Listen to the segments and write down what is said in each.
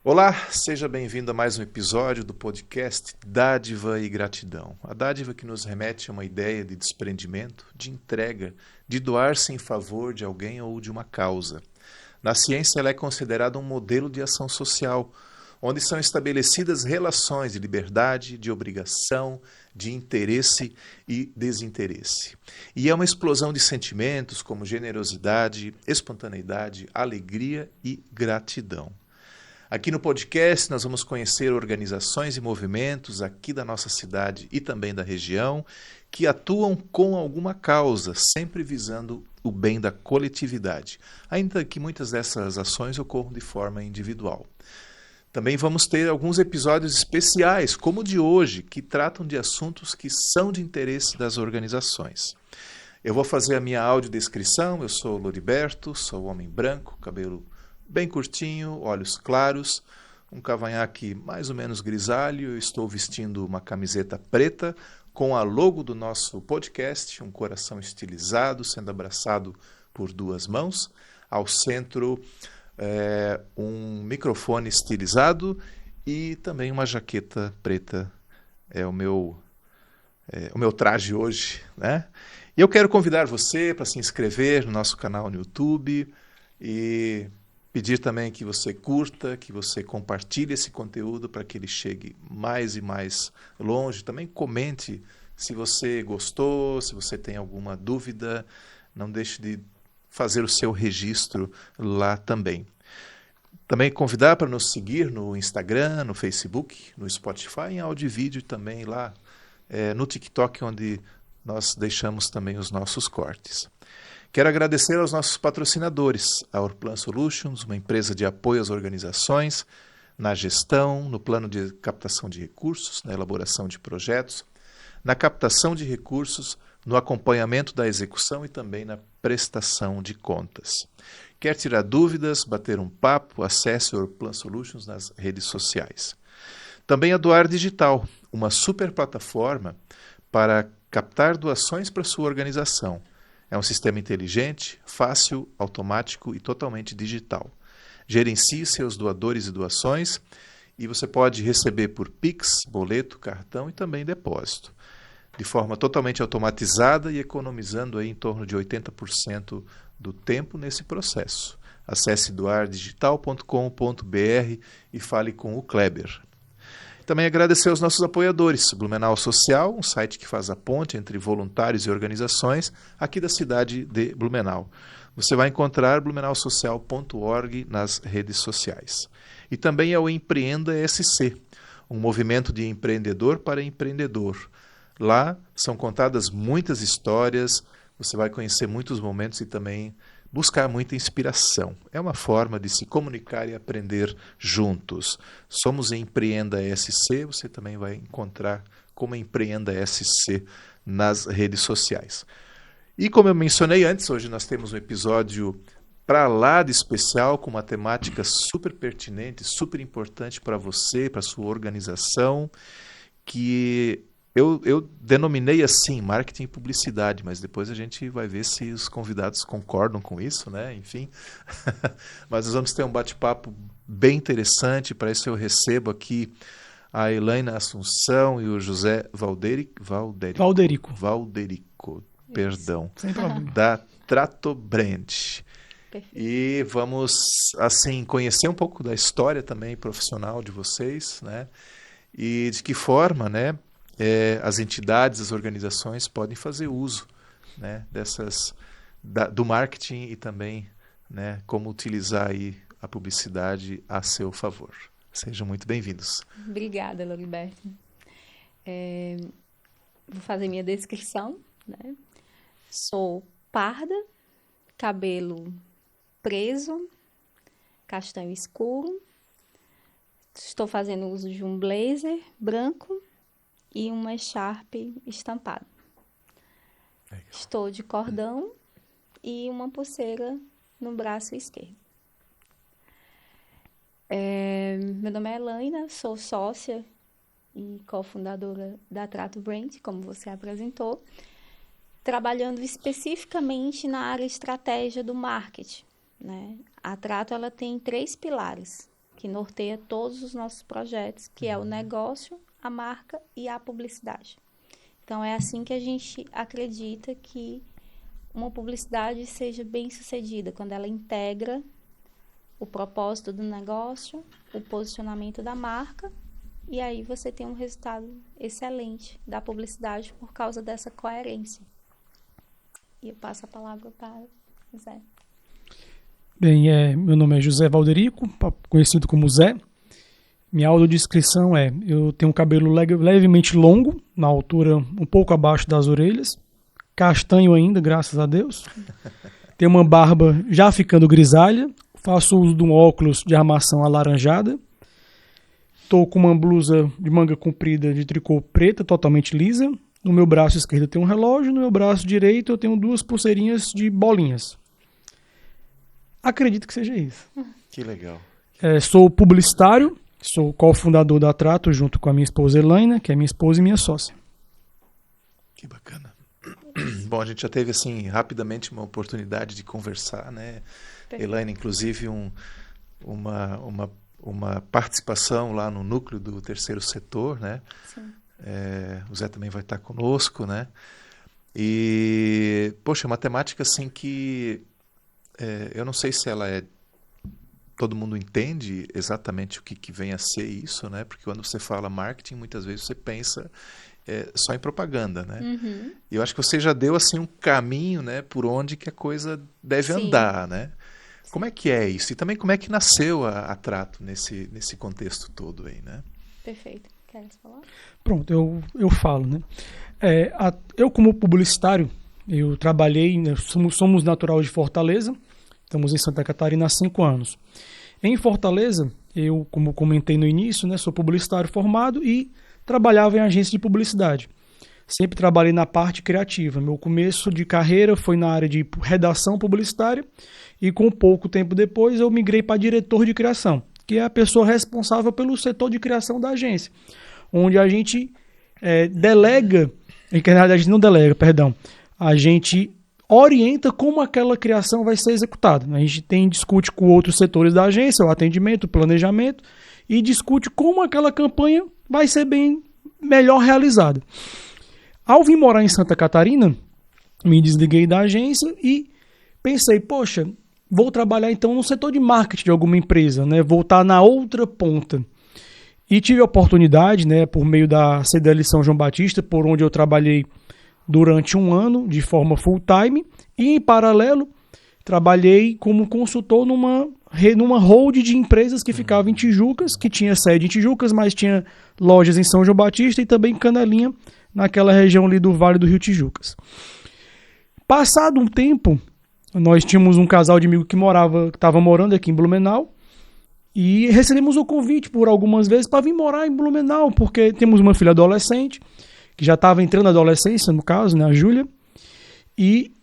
Olá, seja bem-vindo a mais um episódio do podcast Dádiva e Gratidão. A dádiva que nos remete a uma ideia de desprendimento, de entrega, de doar-se em favor de alguém ou de uma causa. Na ciência, ela é considerada um modelo de ação social, onde são estabelecidas relações de liberdade, de obrigação, de interesse e desinteresse. E é uma explosão de sentimentos como generosidade, espontaneidade, alegria e gratidão. Aqui no podcast nós vamos conhecer organizações e movimentos aqui da nossa cidade e também da região que atuam com alguma causa, sempre visando o bem da coletividade, ainda que muitas dessas ações ocorram de forma individual. Também vamos ter alguns episódios especiais, como o de hoje, que tratam de assuntos que são de interesse das organizações. Eu vou fazer a minha audiodescrição. Eu sou o Loriberto, sou homem branco, cabelo bem curtinho, olhos claros, um cavanhaque mais ou menos grisalho. Eu estou vestindo uma camiseta preta com a logo do nosso podcast, um coração estilizado, sendo abraçado por duas mãos. Ao centro, um microfone estilizado e também uma jaqueta preta. É o meu traje hoje, né? E eu quero convidar você para se inscrever no nosso canal no YouTube e pedir também que você curta, que você compartilhe esse conteúdo para que ele chegue mais e mais longe. Também comente se você gostou, se você tem alguma dúvida. Não deixe de fazer o seu registro lá também. Também convidar para nos seguir no Instagram, no Facebook, no Spotify, em áudio e vídeo também lá no TikTok, onde nós deixamos também os nossos cortes. Quero agradecer aos nossos patrocinadores, a Orplan Solutions, uma empresa de apoio às organizações, na gestão, no plano de captação de recursos, na elaboração de projetos, na captação de recursos, no acompanhamento da execução e também na prestação de contas. Quer tirar dúvidas, bater um papo? Acesse Orplan Solutions nas redes sociais. Também a Doar Digital, uma super plataforma para captar doações para sua organização. É um sistema inteligente, fácil, automático e totalmente digital. Gerencie seus doadores e doações e você pode receber por Pix, boleto, cartão e também depósito, de forma totalmente automatizada e economizando aí em torno de 80% do tempo nesse processo. Acesse doardigital.com.br e fale com o Kleber. Também agradecer aos nossos apoiadores, Blumenau Social, um site que faz a ponte entre voluntários e organizações aqui da cidade de Blumenau. Você vai encontrar blumenaussocial.org nas redes sociais. E também ao Empreenda SC, um movimento de empreendedor para empreendedor. Lá são contadas muitas histórias, você vai conhecer muitos momentos e também buscar muita inspiração. É uma forma de se comunicar e aprender juntos. Somos Empreenda SC, você também vai encontrar como Empreenda SC nas redes sociais. E como eu mencionei antes, hoje nós temos um episódio para lá de especial, com uma temática super pertinente, super importante para você, para a sua organização, que eu denominei assim, marketing e publicidade, mas depois a gente vai ver se os convidados concordam com isso, né? Enfim. Mas nós vamos ter um bate-papo bem interessante. Para isso eu recebo aqui a Elaine Assunção e o José Valderico, perdão, Sem problema. da Tratobrand. Perfeito. E vamos, assim, conhecer um pouco da história também profissional de vocês, né? E de que forma, né, as entidades, as organizações podem fazer uso, né, do marketing e também, né, como utilizar aí a publicidade a seu favor. Sejam muito bem-vindos. Obrigada, Loriberto. Vou fazer minha descrição, né? Sou parda, cabelo preso, castanho escuro. Estou fazendo uso de um blazer branco e uma echarpe estampada. Legal. Estou de cordão e uma pulseira no braço esquerdo. Meu nome é Elaine, sou sócia e cofundadora da Trato Brand, como você apresentou, trabalhando especificamente na área estratégia do marketing, né? A Trato ela tem 3 pilares. que norteia todos os nossos projetos, que é o negócio, a marca e a publicidade. Então, é assim que a gente acredita que uma publicidade seja bem sucedida, quando ela integra o propósito do negócio, o posicionamento da marca, e aí você tem um resultado excelente da publicidade por causa dessa coerência. E eu passo a palavra para o Zé. Bem, meu nome é José Valderico, conhecido como Zé. Minha audiodescrição é: eu tenho um cabelo levemente longo, na altura um pouco abaixo das orelhas, castanho ainda, graças a Deus. Tenho uma barba já ficando grisalha, faço uso de um óculos de armação alaranjada. Estou com uma blusa de manga comprida de tricô preta, totalmente lisa. No meu braço esquerdo tem um relógio, no meu braço direito eu tenho 2 pulseirinhas de bolinhas. Acredito que seja isso. Que legal. Sou publicitário, sou cofundador da Trato junto com a minha esposa Elaine, que é minha esposa e minha sócia. Que bacana. Bom, a gente já teve, assim, rapidamente uma oportunidade de conversar, né? Elaine, inclusive, uma participação lá no núcleo do terceiro setor, né? Sim. O Zé também vai estar conosco, né? E, poxa, uma temática, assim, que eu não sei se ela todo mundo entende exatamente o que vem a ser isso, né? Porque quando você fala marketing, muitas vezes você pensa só em propaganda, né? Uhum. E eu acho que você já deu assim um caminho, né, por onde que a coisa deve Sim. andar, né? Como é que é isso? E também como é que nasceu a Trato nesse contexto todo aí, né? Perfeito. Queres falar? Pronto, eu falo, né? Eu, como publicitário, eu trabalhei, né, somos natural de Fortaleza, estamos em Santa Catarina há 5 anos. Em Fortaleza, eu, como comentei no início, né, sou publicitário formado e trabalhava em agência de publicidade. Sempre trabalhei na parte criativa. Meu começo de carreira foi na área de redação publicitária e com pouco tempo depois eu migrei para diretor de criação, que é a pessoa responsável pelo setor de criação da agência, onde a gente delega, que na verdade a gente não delega, perdão, a gente orienta como aquela criação vai ser executada. A gente discute com outros setores da agência, o atendimento, o planejamento, e discute como aquela campanha vai ser melhor realizada. Ao vir morar em Santa Catarina, me desliguei da agência e pensei, poxa, vou trabalhar então no setor de marketing de alguma empresa, né? Vou estar na outra ponta. E tive a oportunidade, né, por meio da CDL São João Batista, por onde eu trabalhei durante 1 ano de forma full-time, e em paralelo trabalhei como consultor numa hold de empresas que ficava em Tijucas, que tinha sede em Tijucas, mas tinha lojas em São João Batista e também em Canelinha, naquela região ali do Vale do Rio Tijucas. Passado um tempo, nós tínhamos um casal de amigo que estava morando aqui em Blumenau, e recebemos o convite por algumas vezes para vir morar em Blumenau, porque temos uma filha adolescente, que já estava entrando na adolescência, no caso, né, a Júlia, e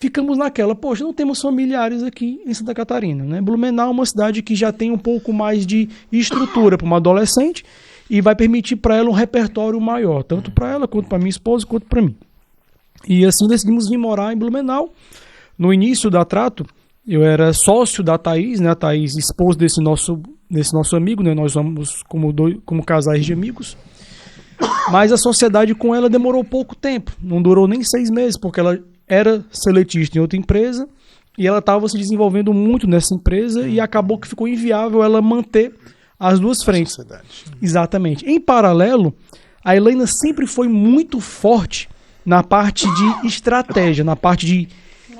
ficamos naquela, poxa, não temos familiares aqui em Santa Catarina, né? Blumenau é uma cidade que já tem um pouco mais de estrutura para uma adolescente e vai permitir para ela um repertório maior, tanto para ela, quanto para minha esposa, quanto para mim. E assim decidimos vir morar em Blumenau. No início da Trato, eu era sócio da Thaís, né? A Thaís, esposa desse nosso amigo, né? Nós somos como casais de amigos. Mas a sociedade com ela demorou pouco tempo, não durou nem 6 meses, porque ela era seletista em outra empresa e ela estava se desenvolvendo muito nessa empresa e acabou que ficou inviável ela manter as duas frentes. Exatamente. Em paralelo, a Elaine sempre foi muito forte na parte de estratégia, na parte de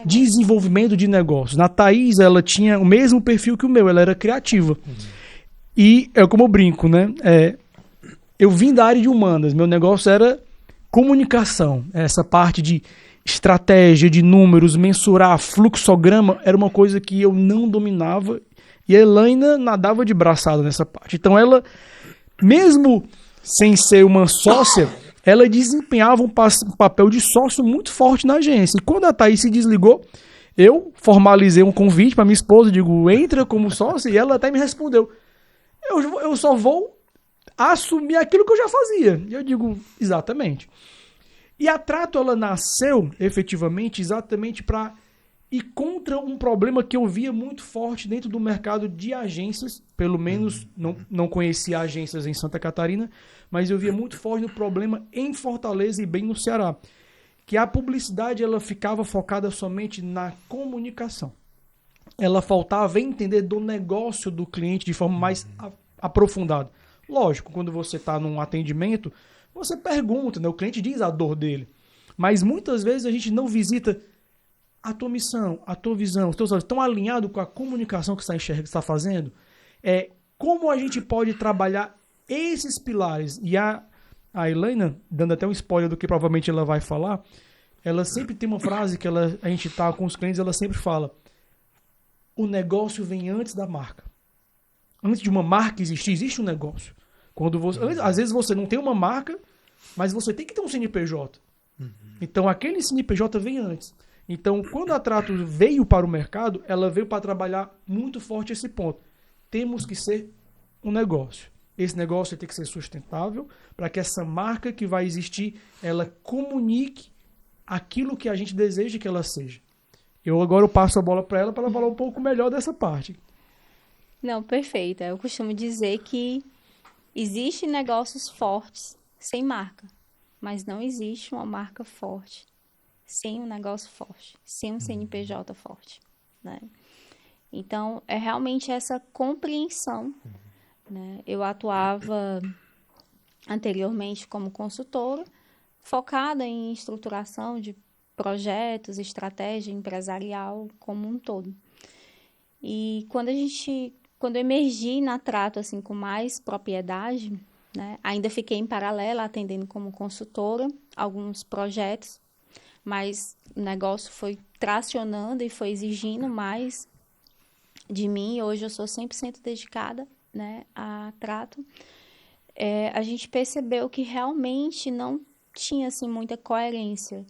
desenvolvimento de negócios. Na Thaís, ela tinha o mesmo perfil que o meu, ela era criativa. E é como eu brinco, né? Eu vim da área de humanas, meu negócio era comunicação, essa parte de estratégia, de números, mensurar, fluxograma, era uma coisa que eu não dominava e a Elaine nadava de braçada nessa parte. Então ela, mesmo sem ser uma sócia, ela desempenhava um papel de sócio muito forte na agência. E quando a Thaís se desligou, eu formalizei um convite para minha esposa, digo, entra como sócia, e ela até me respondeu, eu só vou assumir aquilo que eu já fazia. E eu digo, exatamente. E a Trato, ela nasceu, efetivamente, exatamente para e contra um problema que eu via muito forte dentro do mercado de agências, pelo menos não conhecia agências em Santa Catarina, mas eu via muito forte no problema em Fortaleza e bem no Ceará, que a publicidade ela ficava focada somente na comunicação. Ela faltava entender do negócio do cliente de forma mais aprofundada. Lógico, quando você está num atendimento, você pergunta, né? O cliente diz a dor dele. Mas muitas vezes a gente não visita a tua missão, a tua visão, os teus olhos estão alinhados com a comunicação que você está fazendo? Como a gente pode trabalhar esses pilares? E a Helena, dando até um spoiler do que provavelmente ela vai falar, ela sempre tem uma frase que a gente está com os clientes, ela sempre fala: o negócio vem antes da marca. Antes de uma marca existir, existe um negócio. Às vezes você não tem uma marca, mas você tem que ter um CNPJ. Então aquele CNPJ vem antes. Então, quando a Trato veio para o mercado, ela veio para trabalhar muito forte esse ponto. Temos que ser um negócio. Esse negócio tem que ser sustentável para que essa marca que vai existir, ela comunique aquilo que a gente deseja que ela seja. Agora eu passo a bola para ela falar um pouco melhor dessa parte. Não, perfeito. Eu costumo dizer que existem negócios fortes sem marca, mas não existe uma marca forte sem um negócio forte, sem um CNPJ forte, né? Então, é realmente essa compreensão, né? Eu atuava anteriormente como consultora, focada em estruturação de projetos, estratégia empresarial como um todo. E quando eu emergi na Trato assim com mais propriedade, né? Ainda fiquei em paralelo atendendo como consultora alguns projetos, mas o negócio foi tracionando e foi exigindo mais de mim. Hoje eu sou 100% dedicada, né, a Trato. A gente percebeu que realmente não tinha assim, muita coerência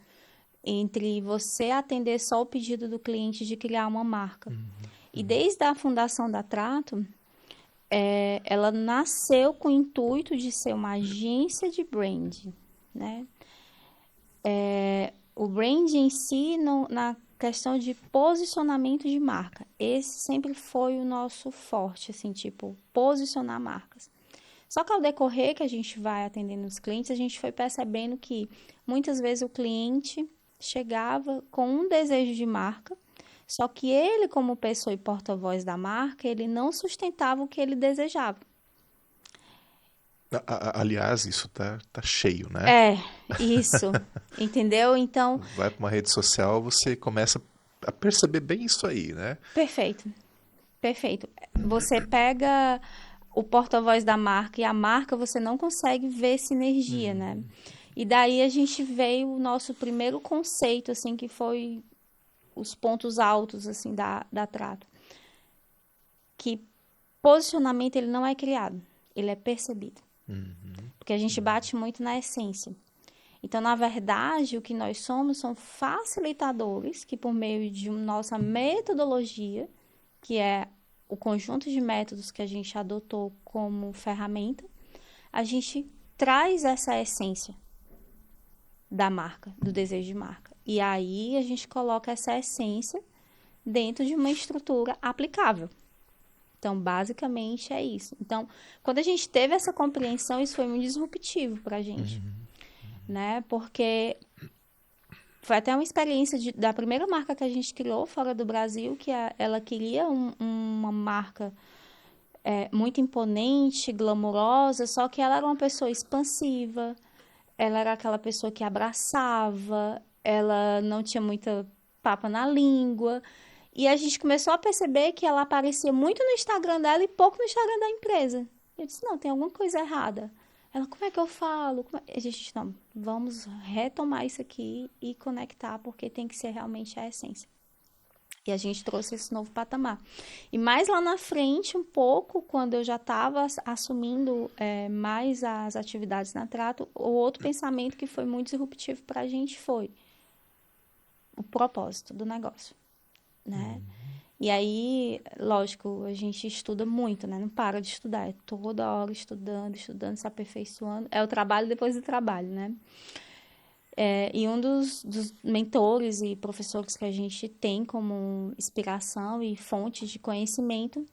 entre você atender só o pedido do cliente de criar uma marca. E desde a fundação da Trato, ela nasceu com o intuito de ser uma agência de branding, né? O brand em si, na questão de posicionamento de marca. Esse sempre foi o nosso forte, assim, tipo, posicionar marcas. Só que ao decorrer que a gente vai atendendo os clientes, a gente foi percebendo que muitas vezes o cliente chegava com um desejo de marca, só que ele, como pessoa e porta-voz da marca, ele não sustentava o que ele desejava. Aliás, isso tá cheio, né? É, isso, entendeu? Então, Vai para uma rede social, você começa a perceber bem isso aí, né? perfeito, perfeito. Você pega o porta-voz da marca e a marca, você não consegue ver sinergia, né? E daí a gente veio o nosso primeiro conceito, assim, que foi os pontos altos, assim, da Trato. Que posicionamento, ele não é criado, ele é percebido. Porque a gente bate muito na essência. Então, na verdade, o que nós somos são facilitadores que, por meio de nossa metodologia, que é o conjunto de métodos que a gente adotou como ferramenta, a gente traz essa essência da marca, do desejo de marca. E aí a gente coloca essa essência dentro de uma estrutura aplicável. Então, basicamente é isso. Então, quando a gente teve essa compreensão, isso foi muito disruptivo para a gente, né? Porque foi até uma experiência da primeira marca que a gente criou fora do Brasil, que ela queria uma marca muito imponente, glamurosa, só que ela era uma pessoa expansiva, ela era aquela pessoa que abraçava, ela não tinha muita papa na língua. E a gente começou a perceber que ela aparecia muito no Instagram dela e pouco no Instagram da empresa. Eu disse, não, tem alguma coisa errada. Ela, como é que eu falo? A gente, não, vamos retomar isso aqui e conectar, porque tem que ser realmente a essência. E a gente trouxe esse novo patamar. E mais lá na frente, um pouco, quando eu já estava assumindo mais as atividades na Trato, o outro pensamento que foi muito disruptivo para a gente foi o propósito do negócio, né? E aí, lógico, a gente estuda muito, né? Não para de estudar, é toda hora estudando, se aperfeiçoando. É o trabalho depois do trabalho, né? E um dos mentores e professores que a gente tem como inspiração e fonte de conhecimento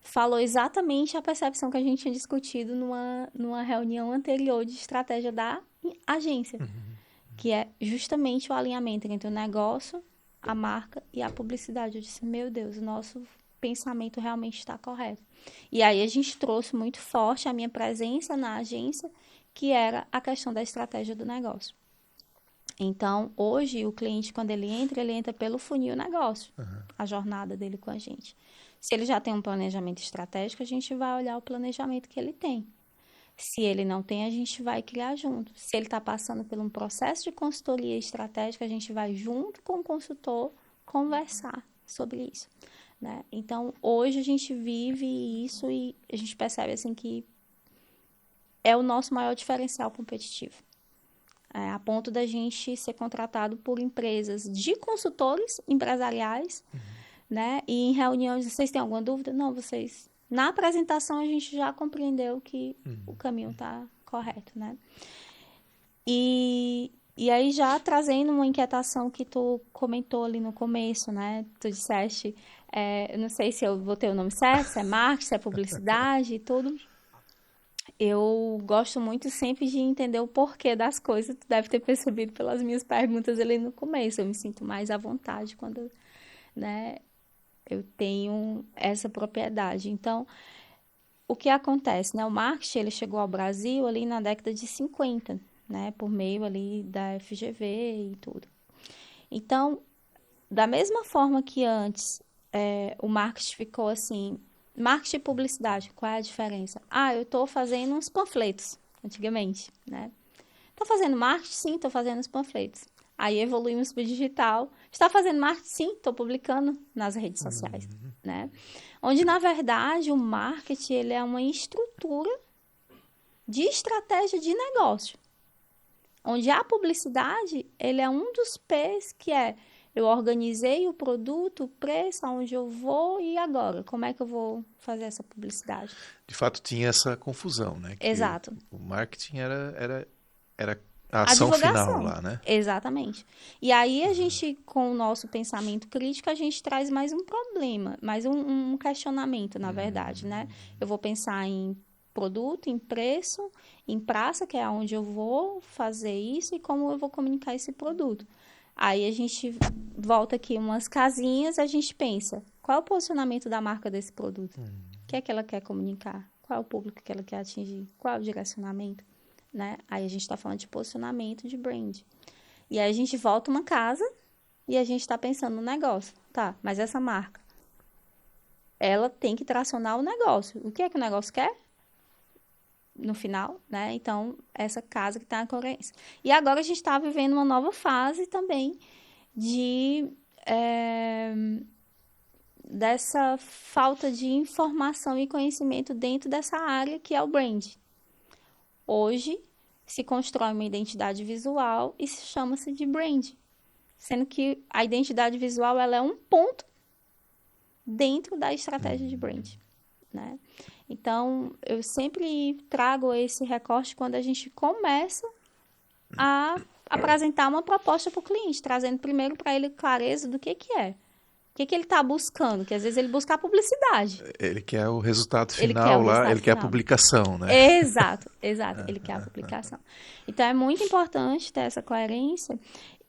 falou exatamente a percepção que a gente tinha discutido numa reunião anterior de estratégia da agência, que é justamente o alinhamento entre o negócio, a marca e a publicidade. Eu disse, meu Deus, o nosso pensamento realmente está correto. E aí a gente trouxe muito forte a minha presença na agência, que era a questão da estratégia do negócio. Então, hoje, o cliente, quando ele entra pelo funil negócio, a jornada dele com a gente. Se ele já tem um planejamento estratégico, a gente vai olhar o planejamento que ele tem. Se ele não tem, a gente vai criar junto. Se ele está passando por um processo de consultoria estratégica, a gente vai junto com o consultor conversar sobre isso, né? Então, hoje a gente vive isso e a gente percebe assim que é o nosso maior diferencial competitivo. A ponto da gente ser contratado por empresas de consultores empresariais, né? E em reuniões, vocês têm alguma dúvida? Não, vocês... Na apresentação, a gente já compreendeu que o caminho está correto, né? E aí, já trazendo uma inquietação que tu comentou ali no começo, né? Tu disseste, eu não sei se eu botei o nome certo, se é marketing, se é publicidade e tudo. Eu gosto muito sempre de entender o porquê das coisas. Tu deve ter percebido pelas minhas perguntas ali no começo. Eu me sinto mais à vontade quando, né, eu tenho essa propriedade. Então, o que acontece, né? O marketing, ele chegou ao Brasil ali na década de 50, né? Por meio ali da FGV e tudo. Então, da mesma forma que antes o marketing ficou assim... Marketing e publicidade, qual é a diferença? Eu estou fazendo uns panfletos, antigamente, né? Estou fazendo marketing? Sim, estou fazendo uns panfletos. Aí evoluímos para o digital. Está fazendo marketing? Sim, estou publicando nas redes sociais, né? Onde, na verdade, o marketing ele é uma estrutura de estratégia de negócio. Onde a publicidade, ele é um dos P's que é eu organizei o produto, o preço, aonde eu vou e agora? Como é que eu vou fazer essa publicidade? De fato, tinha essa confusão, né? Que Exato. o marketing era a A ação final divulgação. lá, né? Exatamente. E aí a gente, com o nosso pensamento crítico, a gente traz mais um problema, mais um questionamento, na verdade, né? Eu vou pensar em produto, em preço, em praça, que é onde eu vou fazer isso e como eu vou comunicar esse produto. Aí a gente volta aqui umas casinhas, a gente pensa, qual é o posicionamento da marca desse produto? O que é que ela quer comunicar? Qual é o público que ela quer atingir? Qual é o direcionamento? Né? Aí a gente está falando de posicionamento de brand. E aí a gente volta uma casa e a gente está pensando no negócio. Tá, mas essa marca, ela tem que tracionar o negócio. O que é que o negócio quer? No final, né? Então, essa casa que está na coerência. E agora a gente está vivendo uma nova fase também dessa falta de informação e conhecimento dentro dessa área que é o brand. Hoje, se constrói uma identidade visual e se chama-se de brand. Sendo que a identidade visual ela é um ponto dentro da estratégia de brand, né? Então, eu sempre trago esse recorte quando a gente começa a apresentar uma proposta para o cliente, trazendo primeiro para ele clareza do que é. O que ele está buscando, que às vezes ele busca a publicidade. Ele quer o resultado Ele quer final o lá, resultado ele quer a final. publicação, né? Exato. Ele quer a publicação. Então, é muito importante ter essa coerência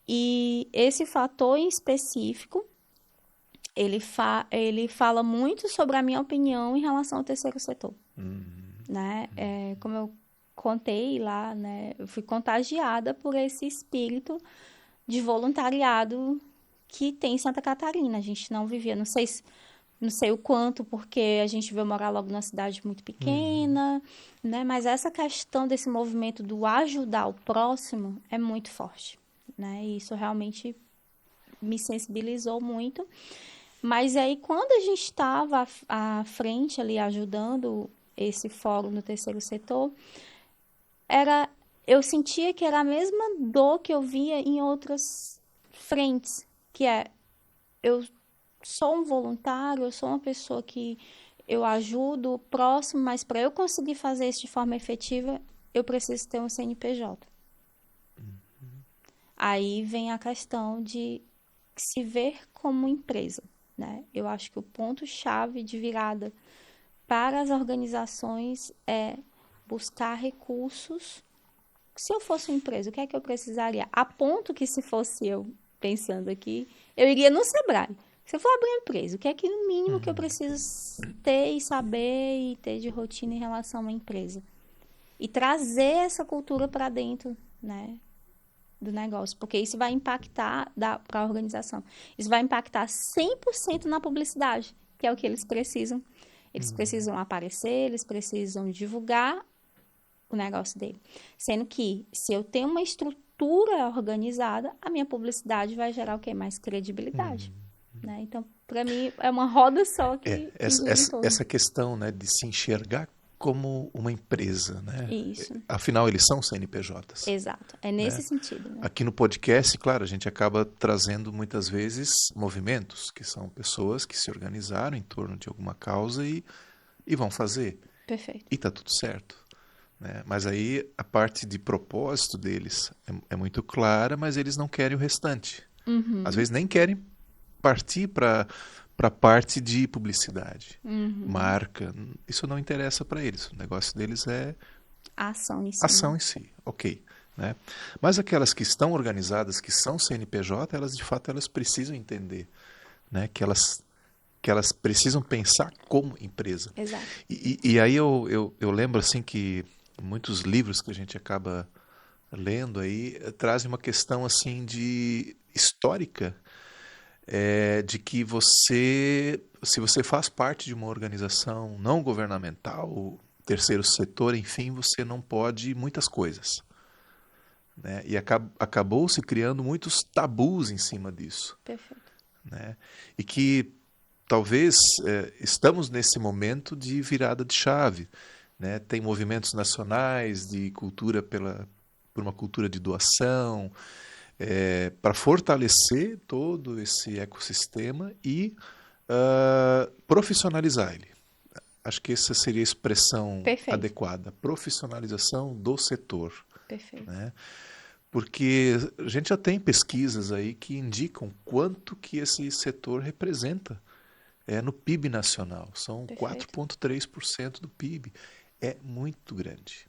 e esse fator em específico, ele fala muito sobre a minha opinião em relação ao terceiro setor, né? Como eu contei lá, né? Eu fui contagiada por esse espírito de voluntariado que tem em Santa Catarina. A gente não vivia, não sei o quanto, porque a gente veio morar logo numa cidade muito pequena, né? Mas essa questão desse movimento do ajudar o próximo é muito forte, né? E isso realmente me sensibilizou muito. Mas aí, quando a gente estava à frente ali, ajudando esse fórum no terceiro setor, eu sentia que era a mesma dor que eu via em outras frentes, que eu sou um voluntário, eu sou uma pessoa que eu ajudo o próximo, mas para eu conseguir fazer isso de forma efetiva, eu preciso ter um CNPJ. aí vem a questão de se ver como empresa, né? Eu acho que o ponto-chave de virada para as organizações é buscar recursos. Se eu fosse uma empresa, o que é que eu precisaria? A ponto que, se fosse eu pensando aqui, eu iria no Sebrae. Se eu for abrir uma empresa, o que é que no mínimo que eu preciso ter e saber e ter de rotina em relação a uma empresa? E trazer essa cultura para dentro, né, do negócio, porque isso vai impactar para a organização. Isso vai impactar 100% na publicidade, que é o que eles precisam. Eles precisam aparecer, eles precisam divulgar o negócio dele. Sendo que, se eu tenho uma estrutura organizada, a minha publicidade vai gerar o quê? Mais credibilidade, né? Então, para mim, é uma roda só que gira em torno. Essa questão, né, de se enxergar como uma empresa, né? Isso, Afinal, eles são CNPJs. exato. É nesse sentido, né? Aqui no podcast, claro, a gente acaba trazendo muitas vezes movimentos, que são pessoas que se organizaram em torno de alguma causa e vão fazer. Perfeito. E está tudo certo. Né? Mas aí a parte de propósito deles é muito clara, mas eles não querem o restante. Às vezes nem querem partir para a parte de publicidade, marca. Isso não interessa para eles. O negócio deles é A ação em si. ação em si, ok. Né? Mas aquelas que estão organizadas, que são CNPJ, elas de fato elas precisam entender, né? que elas precisam pensar como empresa. Exato. E aí eu lembro assim que muitos livros que a gente acaba lendo aí trazem uma questão assim de histórica, de que se você faz parte de uma organização não governamental, terceiro setor, enfim, você não pode muitas coisas. Né? E acabou se criando muitos tabus em cima disso. Perfeito. Né? E que talvez estamos nesse momento de virada de chave. Né? Tem movimentos nacionais de cultura por uma cultura de doação, para fortalecer todo esse ecossistema e profissionalizar ele. Acho que essa seria a expressão Perfeito. adequada. Profissionalização do setor. Perfeito. Né? Porque a gente já tem pesquisas aí que indicam quanto que esse setor representa no PIB nacional. São Perfeito. 4,3% do PIB. É muito grande.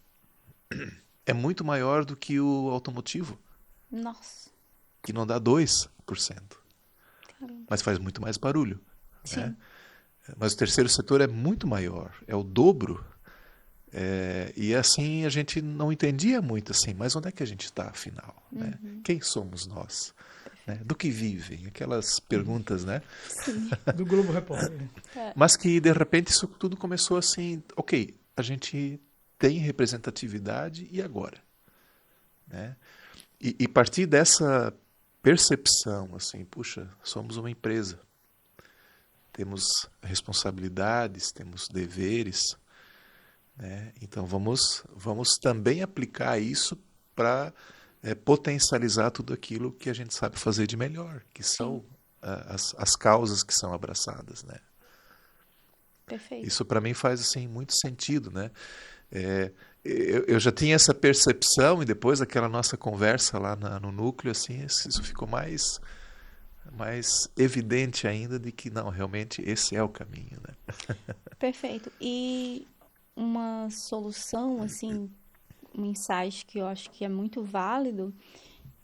É muito maior do que o automotivo, Nossa. que não dá 2%. Caramba. Mas faz muito mais barulho. Sim. Né? Mas o terceiro setor é muito maior, é o dobro. E assim a gente não entendia muito assim, mas onde é que a gente está afinal? Né? Quem somos nós? Né? Do que vivem? Aquelas perguntas, né? Sim. Do Globo Repórter. Mas que de repente isso tudo começou assim, ok, a gente tem representatividade e agora? Né? E partir dessa percepção, assim, puxa, somos uma empresa, temos responsabilidades, temos deveres, né? Então vamos também aplicar isso para potencializar tudo aquilo que a gente sabe fazer de melhor, que são as causas que são abraçadas, né? Perfeito. Isso para mim faz assim muito sentido, né? Eu já tinha essa percepção e depois daquela nossa conversa lá no núcleo, assim, isso ficou mais evidente ainda de que não, realmente esse é o caminho, né? Perfeito. E uma solução, assim, um insight que eu acho que é muito válido,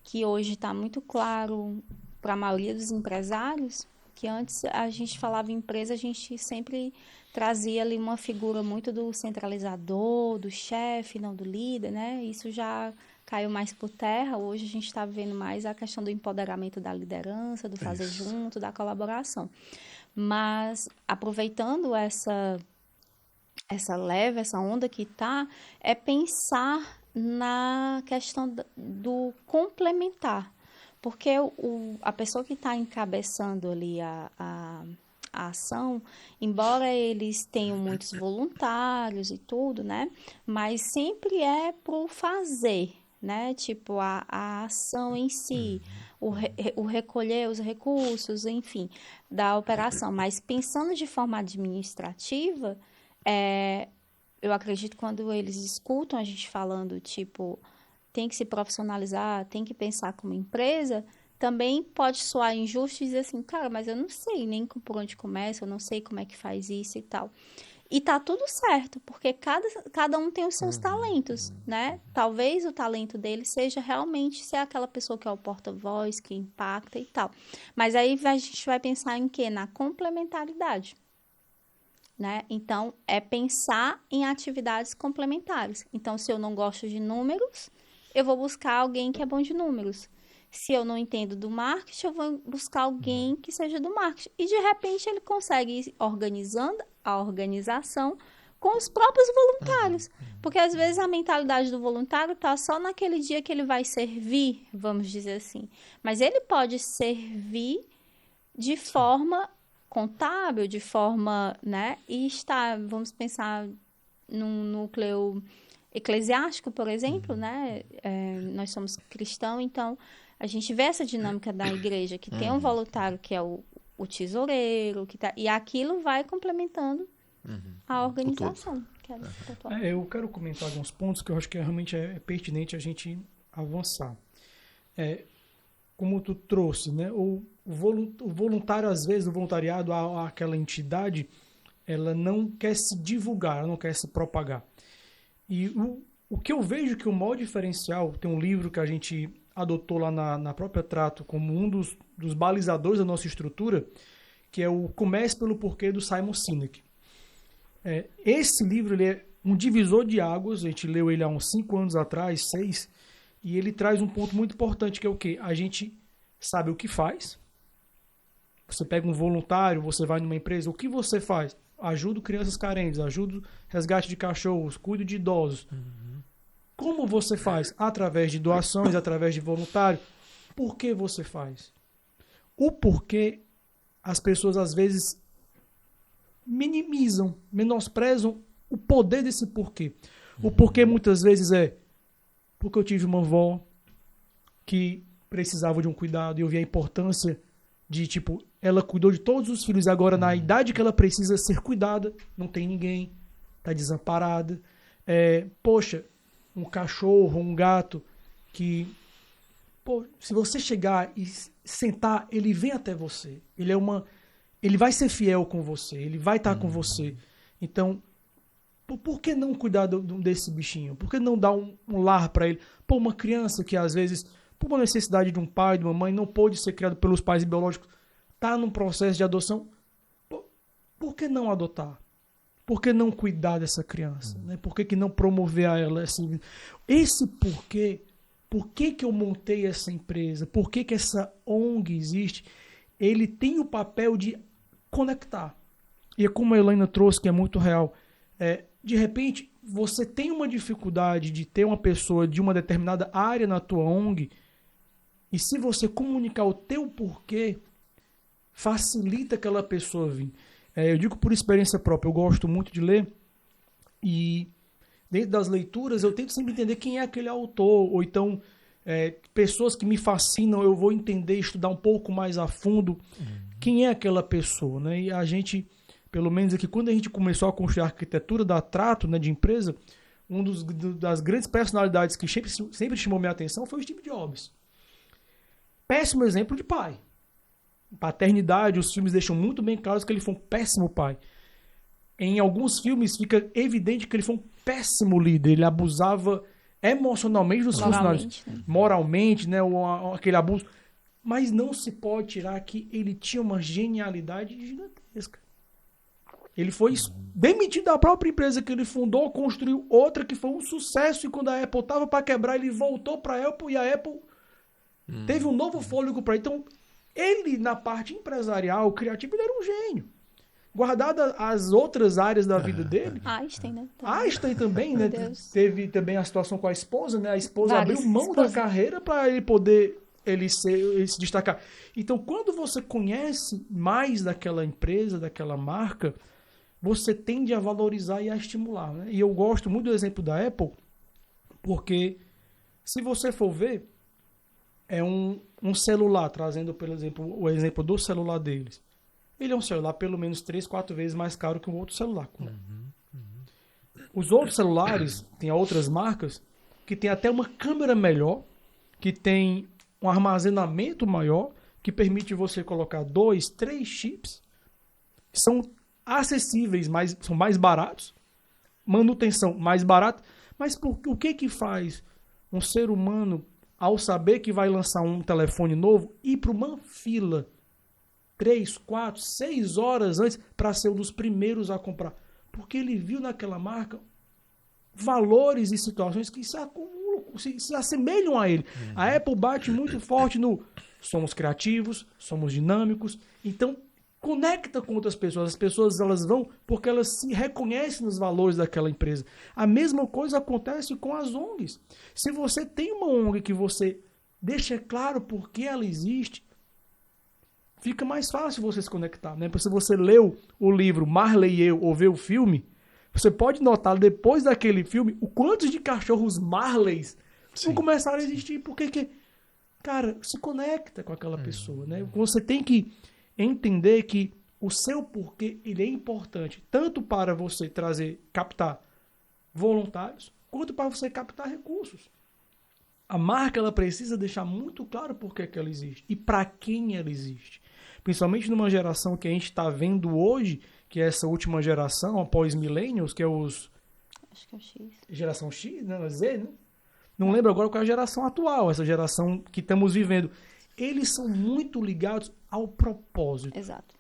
que hoje está muito claro para a maioria dos empresários, que antes a gente falava em empresa, a gente sempre trazia ali uma figura muito do centralizador, do chefe, não do líder, né? Isso já caiu mais por terra. Hoje a gente está vendo mais a questão do empoderamento da liderança, do fazer Isso. junto, da colaboração. Mas aproveitando essa leve, essa onda que tá, é pensar na questão do complementar. Porque a pessoa que está encabeçando ali a ação, embora eles tenham muitos voluntários e tudo, né? Mas sempre é pro fazer, né? Tipo, a ação em si, o recolher os recursos, enfim, da operação. Mas pensando de forma administrativa, eu acredito que quando eles escutam a gente falando, tipo, tem que se profissionalizar, tem que pensar como empresa, também pode soar injusto e dizer assim, cara, mas eu não sei nem por onde começa, eu não sei como é que faz isso e tal. E tá tudo certo, porque cada um tem os seus talentos, né? Talvez o talento dele seja realmente ser aquela pessoa que é o porta-voz, que impacta e tal. Mas aí a gente vai pensar em quê? Na complementaridade, né? Então, é pensar em atividades complementares. Então, se eu não gosto de números, eu vou buscar alguém que é bom de números. Se eu não entendo do marketing, eu vou buscar alguém que seja do marketing. E, de repente, ele consegue ir organizando a organização com os próprios voluntários. Porque, às vezes, a mentalidade do voluntário está só naquele dia que ele vai servir, vamos dizer assim. Mas ele pode servir de forma contábil, de forma, né? E está, vamos pensar num núcleo eclesiástico, por exemplo, né? Nós somos cristãos, então a gente vê essa dinâmica da igreja, que tem um voluntário que é o tesoureiro, que tá, e aquilo vai complementando a O todo. organização. Quero pontuar. Eu quero comentar alguns pontos que eu acho que realmente é pertinente a gente avançar. Como tu trouxe, né? O voluntário, às vezes, o voluntariado, aquela entidade, ela não quer se divulgar, ela não quer se propagar. E o que eu vejo que o maior diferencial, tem um livro que a gente adotou lá na própria Trato como um dos balizadores da nossa estrutura, que é o Comece pelo Porquê, do Simon Sinek. Esse livro ele é um divisor de águas, a gente leu ele há uns 5 anos atrás, 6, e ele traz um ponto muito importante, que é o quê? A gente sabe o que faz. Você pega um voluntário, você vai numa empresa, o que você faz? Ajudo crianças carentes, ajudo resgate de cachorros, cuido de idosos. Como você faz? Através de doações, através de voluntário. Por que você faz? O porquê as pessoas às vezes minimizam, menosprezam o poder desse porquê. O porquê muitas vezes é porque eu tive uma avó que precisava de um cuidado e eu vi a importância de, tipo, ela cuidou de todos os filhos e agora na idade que ela precisa ser cuidada, não tem ninguém, está desamparada. Poxa, um cachorro, um gato que, se você chegar e sentar, ele vem até você. Ele vai ser fiel com você, ele vai estar com você. Então, por que não cuidar desse bichinho? Por que não dar um lar para ele? Uma criança que às vezes, por uma necessidade de um pai, de uma mãe, não pôde ser criado pelos pais biológicos, está num processo de adoção. Por que não adotar? Por que não cuidar dessa criança? Né? Por que não promover a ela? Esse porquê, por que eu montei essa empresa? Por que essa ONG existe? Ele tem o papel de conectar. E é como a Elaine trouxe, que é muito real. De repente, você tem uma dificuldade de ter uma pessoa de uma determinada área na tua ONG, e se você comunicar o teu porquê, facilita aquela pessoa vir. Eu digo por experiência própria, eu gosto muito de ler, e dentro das leituras eu tento sempre entender quem é aquele autor, ou então pessoas que me fascinam, eu vou entender, estudar um pouco mais a fundo quem é aquela pessoa, né? E a gente, pelo menos aqui, quando a gente começou a construir a arquitetura da Trato, né, de empresa, das grandes personalidades que sempre chamou minha atenção foi o Steve Jobs. Péssimo exemplo de pai. Paternidade, os filmes deixam muito bem claro que ele foi um péssimo pai. Em alguns filmes fica evidente que ele foi um péssimo líder. Ele abusava emocionalmente dos funcionários. Né? Moralmente, né? Aquele abuso. Mas não se pode tirar que ele tinha uma genialidade gigantesca. Ele foi demitido da própria empresa que ele fundou, construiu outra que foi um sucesso, e quando a Apple estava para quebrar, ele voltou para a Apple, e a Apple teve um novo fôlego para ele. Então, ele, na parte empresarial, criativa, ele era um gênio. Guardada as outras áreas da vida dele. Einstein, né? Einstein também, né? Teve também a situação com a esposa, né? A esposa abriu mão da carreira para ele poder ele se destacar. Então, quando você conhece mais daquela empresa, daquela marca, você tende a valorizar e a estimular, né? E eu gosto muito do exemplo da Apple, porque se você for ver, é um celular, trazendo, por exemplo, o exemplo do celular deles. Ele é um celular pelo menos 3, 4 vezes mais caro que um outro celular. Os outros celulares, tem outras marcas, que tem até uma câmera melhor, que tem um armazenamento maior, que permite você colocar 2, 3 chips, são acessíveis, são mais baratos, manutenção mais barata, mas o que faz um ser humano, ao saber que vai lançar um telefone novo, ir para uma fila 3, 4, 6 horas antes para ser um dos primeiros a comprar? Porque ele viu naquela marca valores e situações que se acumulam, se assemelham a ele. A Apple bate muito forte no somos criativos, somos dinâmicos, então conecta com outras pessoas. As pessoas elas vão porque elas se reconhecem nos valores daquela empresa. A mesma coisa acontece com as ONGs. Se você tem uma ONG que você deixa claro por que ela existe, fica mais fácil você se conectar, né? Porque se você leu o livro Marley e Eu ou vê o filme, você pode notar depois daquele filme o quanto de cachorros Marleys vão começar a existir. Porque, cara, se conecta com aquela pessoa, né? Você tem que entender que o seu porquê ele é importante, tanto para você captar voluntários, quanto para você captar recursos. A marca ela precisa deixar muito claro por que ela existe e para quem ela existe. Principalmente numa geração que a gente está vendo hoje, que é essa última geração, após millennials, que é os... Acho que é o X. Geração X, né? Z, né? Não lembro agora qual é a geração atual, essa geração que estamos vivendo. Eles são muito ligados ao propósito. Exato.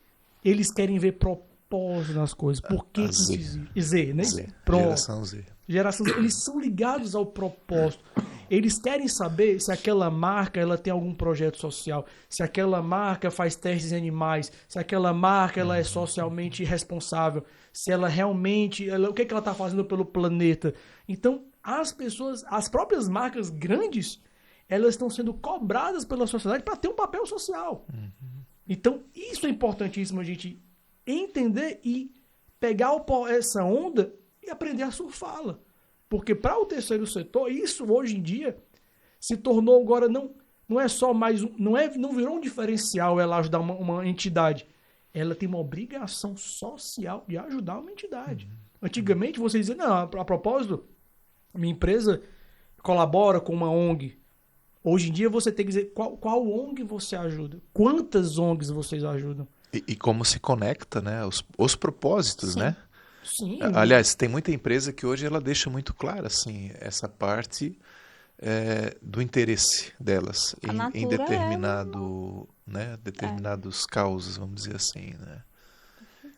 Eles querem ver propósito nas coisas. Por que isso existe? Z, né? Z. Pronto. Geração Z. Geração Z. Eles são ligados ao propósito. Eles querem saber se aquela marca ela tem algum projeto social, se aquela marca faz testes em animais, se aquela marca ela é socialmente responsável, se ela realmente... o que ela está fazendo pelo planeta. Então, as próprias marcas grandes, elas estão sendo cobradas pela sociedade para ter um papel social. Então, isso é importantíssimo a gente entender e pegar essa onda e aprender a surfá-la. Porque para o terceiro setor, isso hoje em dia se tornou agora, não é só mais não virou um diferencial ela ajudar uma entidade. Ela tem uma obrigação social de ajudar uma entidade. Antigamente você dizia, não, a propósito, minha empresa colabora com uma ONG. Hoje em dia você tem que dizer qual ONG você ajuda, quantas ONGs vocês ajudam. E como se conecta, né? Os propósitos, Sim. né? Sim. Aliás, tem muita empresa que hoje ela deixa muito clara assim, essa parte do interesse delas em determinados causas, vamos dizer assim, né?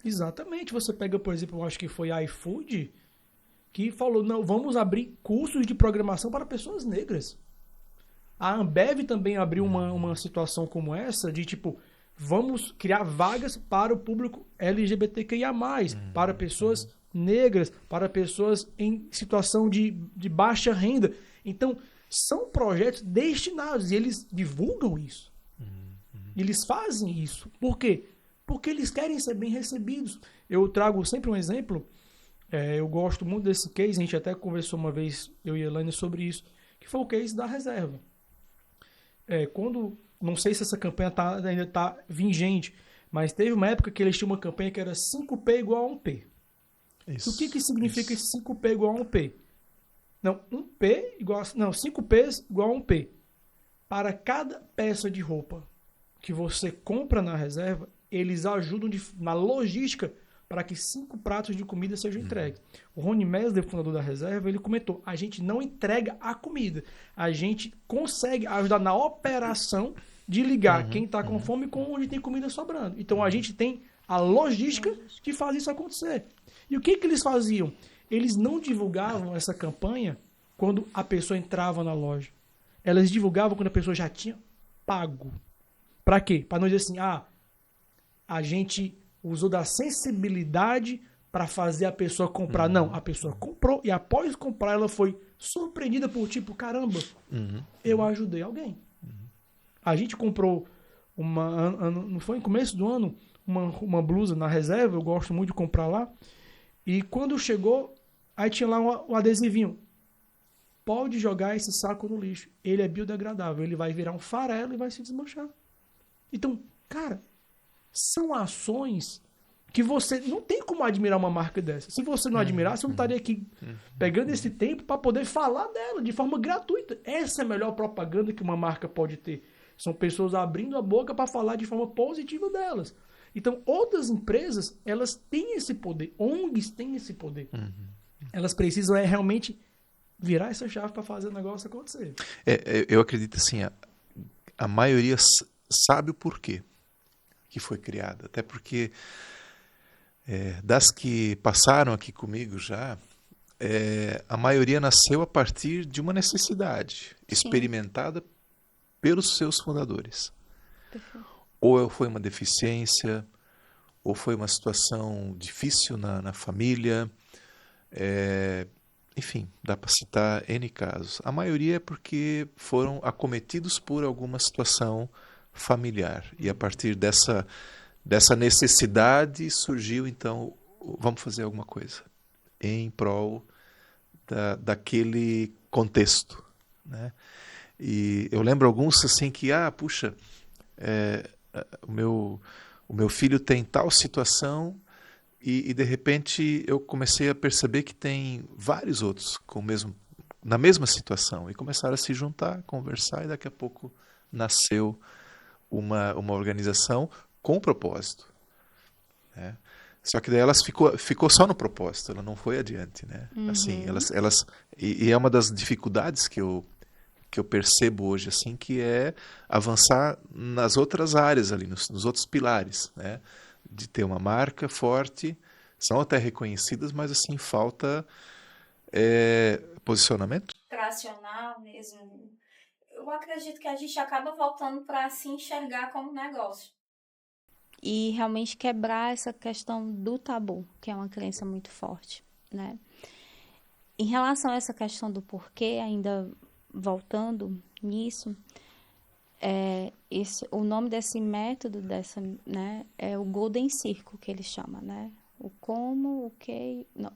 Exatamente. Você pega, por exemplo, eu acho que foi a iFood, que falou, não, vamos abrir cursos de programação para pessoas negras. A Ambev também abriu uma situação como essa, de tipo, vamos criar vagas para o público LGBTQIA+, para pessoas negras, para pessoas em situação de baixa renda. Então, são projetos destinados e eles divulgam isso. Eles fazem isso. Por quê? Porque eles querem ser bem recebidos. Eu trago sempre um exemplo, eu gosto muito desse case, a gente até conversou uma vez, eu e a Elaine, sobre isso, que foi o case da reserva. Não sei se essa campanha ainda está vigente, mas teve uma época que eles tinham uma campanha que era 5P igual a 1P. Isso, O que significa esse 5P igual a 1P? Não, 5P igual a 1P. Para cada peça de roupa que você compra na reserva, eles ajudam na logística para que 5 pratos de comida sejam entregues. O Rony Mesler, fundador da reserva, ele comentou, a gente não entrega a comida, a gente consegue ajudar na operação de ligar quem está com fome com onde tem comida sobrando. Então a gente tem a logística de fazer isso acontecer. E o que eles faziam? Eles não divulgavam essa campanha quando a pessoa entrava na loja. Elas divulgavam quando a pessoa já tinha pago. Para quê? Para não dizer assim, a gente usou da sensibilidade para fazer a pessoa comprar. Não, a pessoa comprou e após comprar ela foi surpreendida por tipo, caramba, eu ajudei alguém. A gente comprou não foi no começo do ano, uma blusa na reserva, eu gosto muito de comprar lá, e quando chegou, aí tinha lá um adesivinho. Pode jogar esse saco no lixo. Ele é biodegradável, ele vai virar um farelo e vai se desmanchar. Então, cara, são ações que você não tem como admirar uma marca dessa. Se você não admirar, você não estaria aqui pegando esse tempo para poder falar dela de forma gratuita. Essa é a melhor propaganda que uma marca pode ter. São pessoas abrindo a boca para falar de forma positiva delas. Então, outras empresas, elas têm esse poder. ONGs têm esse poder. Elas precisam realmente virar essa chave para fazer o negócio acontecer. Eu acredito assim, a maioria sabe o porquê que foi criada. Até porque das que passaram aqui comigo já, a maioria nasceu a partir de uma necessidade experimentada pelos seus fundadores. Perfeito. Ou foi uma deficiência, ou foi uma situação difícil na família. Enfim, dá para citar N casos. A maioria é porque foram acometidos por alguma situação familiar. E a partir dessa necessidade surgiu, então, vamos fazer alguma coisa em prol daquele contexto, né? E eu lembro alguns assim que, puxa, o meu filho tem tal situação e de repente eu comecei a perceber que tem vários outros na mesma situação e começaram a se juntar, conversar e daqui a pouco nasceu uma organização com propósito, né? Só que daí elas ficou só no propósito, ela não foi adiante, né? Assim, e é uma das dificuldades que eu percebo hoje, assim, que é avançar nas outras áreas ali, nos outros pilares, né? De ter uma marca forte, são até reconhecidas, mas assim, falta posicionamento. Tracionar mesmo. Eu acredito que a gente acaba voltando para se enxergar como negócio. E realmente quebrar essa questão do tabu, que é uma crença muito forte, né? Em relação a essa questão do porquê, ainda voltando nisso, o nome desse método, né, é o Golden Circle, que ele chama, né? O como, o que, não,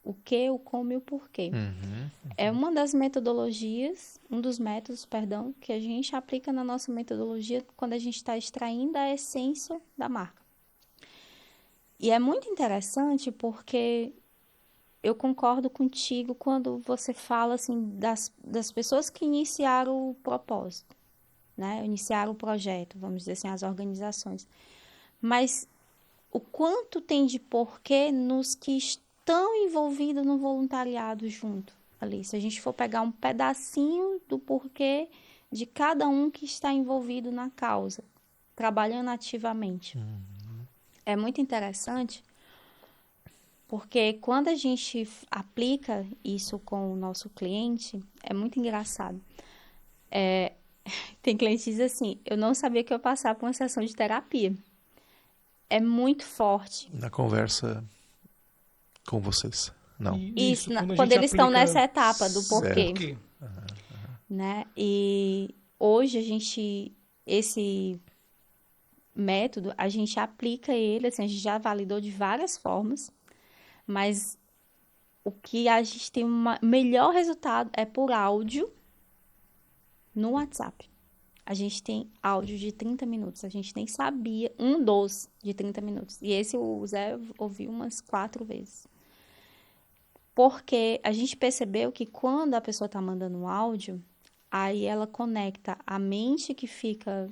o que, o como e o porquê. É uma das metodologias, um dos métodos, perdão, que a gente aplica na nossa metodologia quando a gente está extraindo a essência da marca. E é muito interessante porque eu concordo contigo quando você fala assim das pessoas que iniciaram o propósito, né? Iniciaram o projeto, vamos dizer assim, as organizações. Mas o quanto tem de porquê nos que estão envolvidos no voluntariado junto ali. Se a gente for pegar um pedacinho do porquê de cada um que está envolvido na causa, trabalhando ativamente. É muito interessante, porque quando a gente aplica isso com o nosso cliente, é muito engraçado. Tem cliente que diz assim, eu não sabia que eu ia passar por uma sessão de terapia. É muito forte. Na conversa com vocês. Não. Isso, quando eles estão nessa etapa do porquê. Por quê? Né? E hoje esse método, a gente aplica ele, assim, a gente já validou de várias formas, mas o que a gente tem melhor resultado é por áudio no WhatsApp. A gente tem áudio de 30 minutos, a gente nem sabia, um dos de 30 minutos. E esse o Zé ouviu umas 4 vezes. Porque a gente percebeu que quando a pessoa está mandando um áudio, aí ela conecta a mente que fica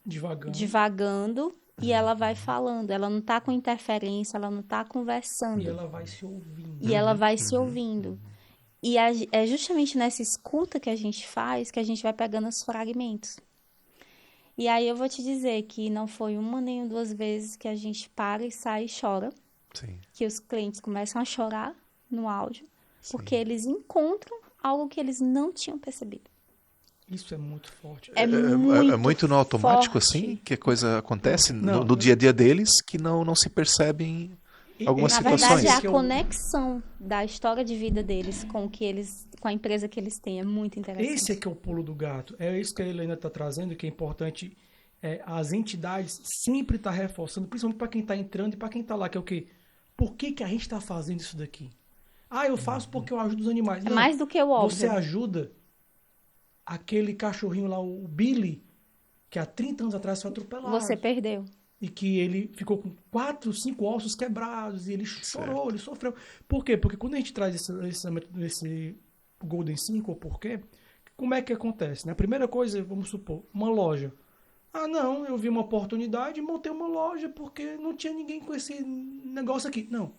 divagando e ela vai falando. Ela não está com interferência, ela não está conversando. E ela vai se ouvindo. E ela vai se ouvindo. E é justamente nessa escuta que a gente faz que a gente vai pegando os fragmentos. E aí eu vou te dizer que não foi uma nem 2 vezes que a gente para e sai e chora. Sim. Que os clientes começam a chorar no áudio, porque eles encontram algo que eles não tinham percebido. Isso é muito forte. É muito no automático, forte. assim, que a coisa acontece no dia a dia deles, que não se percebem algumas Na situações. verdade, é a conexão da história de vida deles com a empresa que eles têm. É muito interessante. Esse é que é o pulo do gato. É isso que a Helena está trazendo, que é importante. As entidades sempre estão reforçando, principalmente para quem está entrando e para quem está lá, que é o quê? Por que a gente está fazendo isso daqui? Eu faço porque eu ajudo os animais. É mais do que o óbvio. Você ajuda aquele cachorrinho lá, o Billy, que há 30 anos atrás foi atropelado. Você perdeu. e que ele ficou com 4, 5 ossos quebrados e ele chorou, Certo. ele sofreu. Por quê? Porque quando a gente traz esse Golden Circle, por quê? Como é que acontece? Né? A primeira coisa, vamos supor, uma loja. Ah, não, eu vi uma oportunidade e montei uma loja porque não tinha ninguém com esse negócio aqui. Não.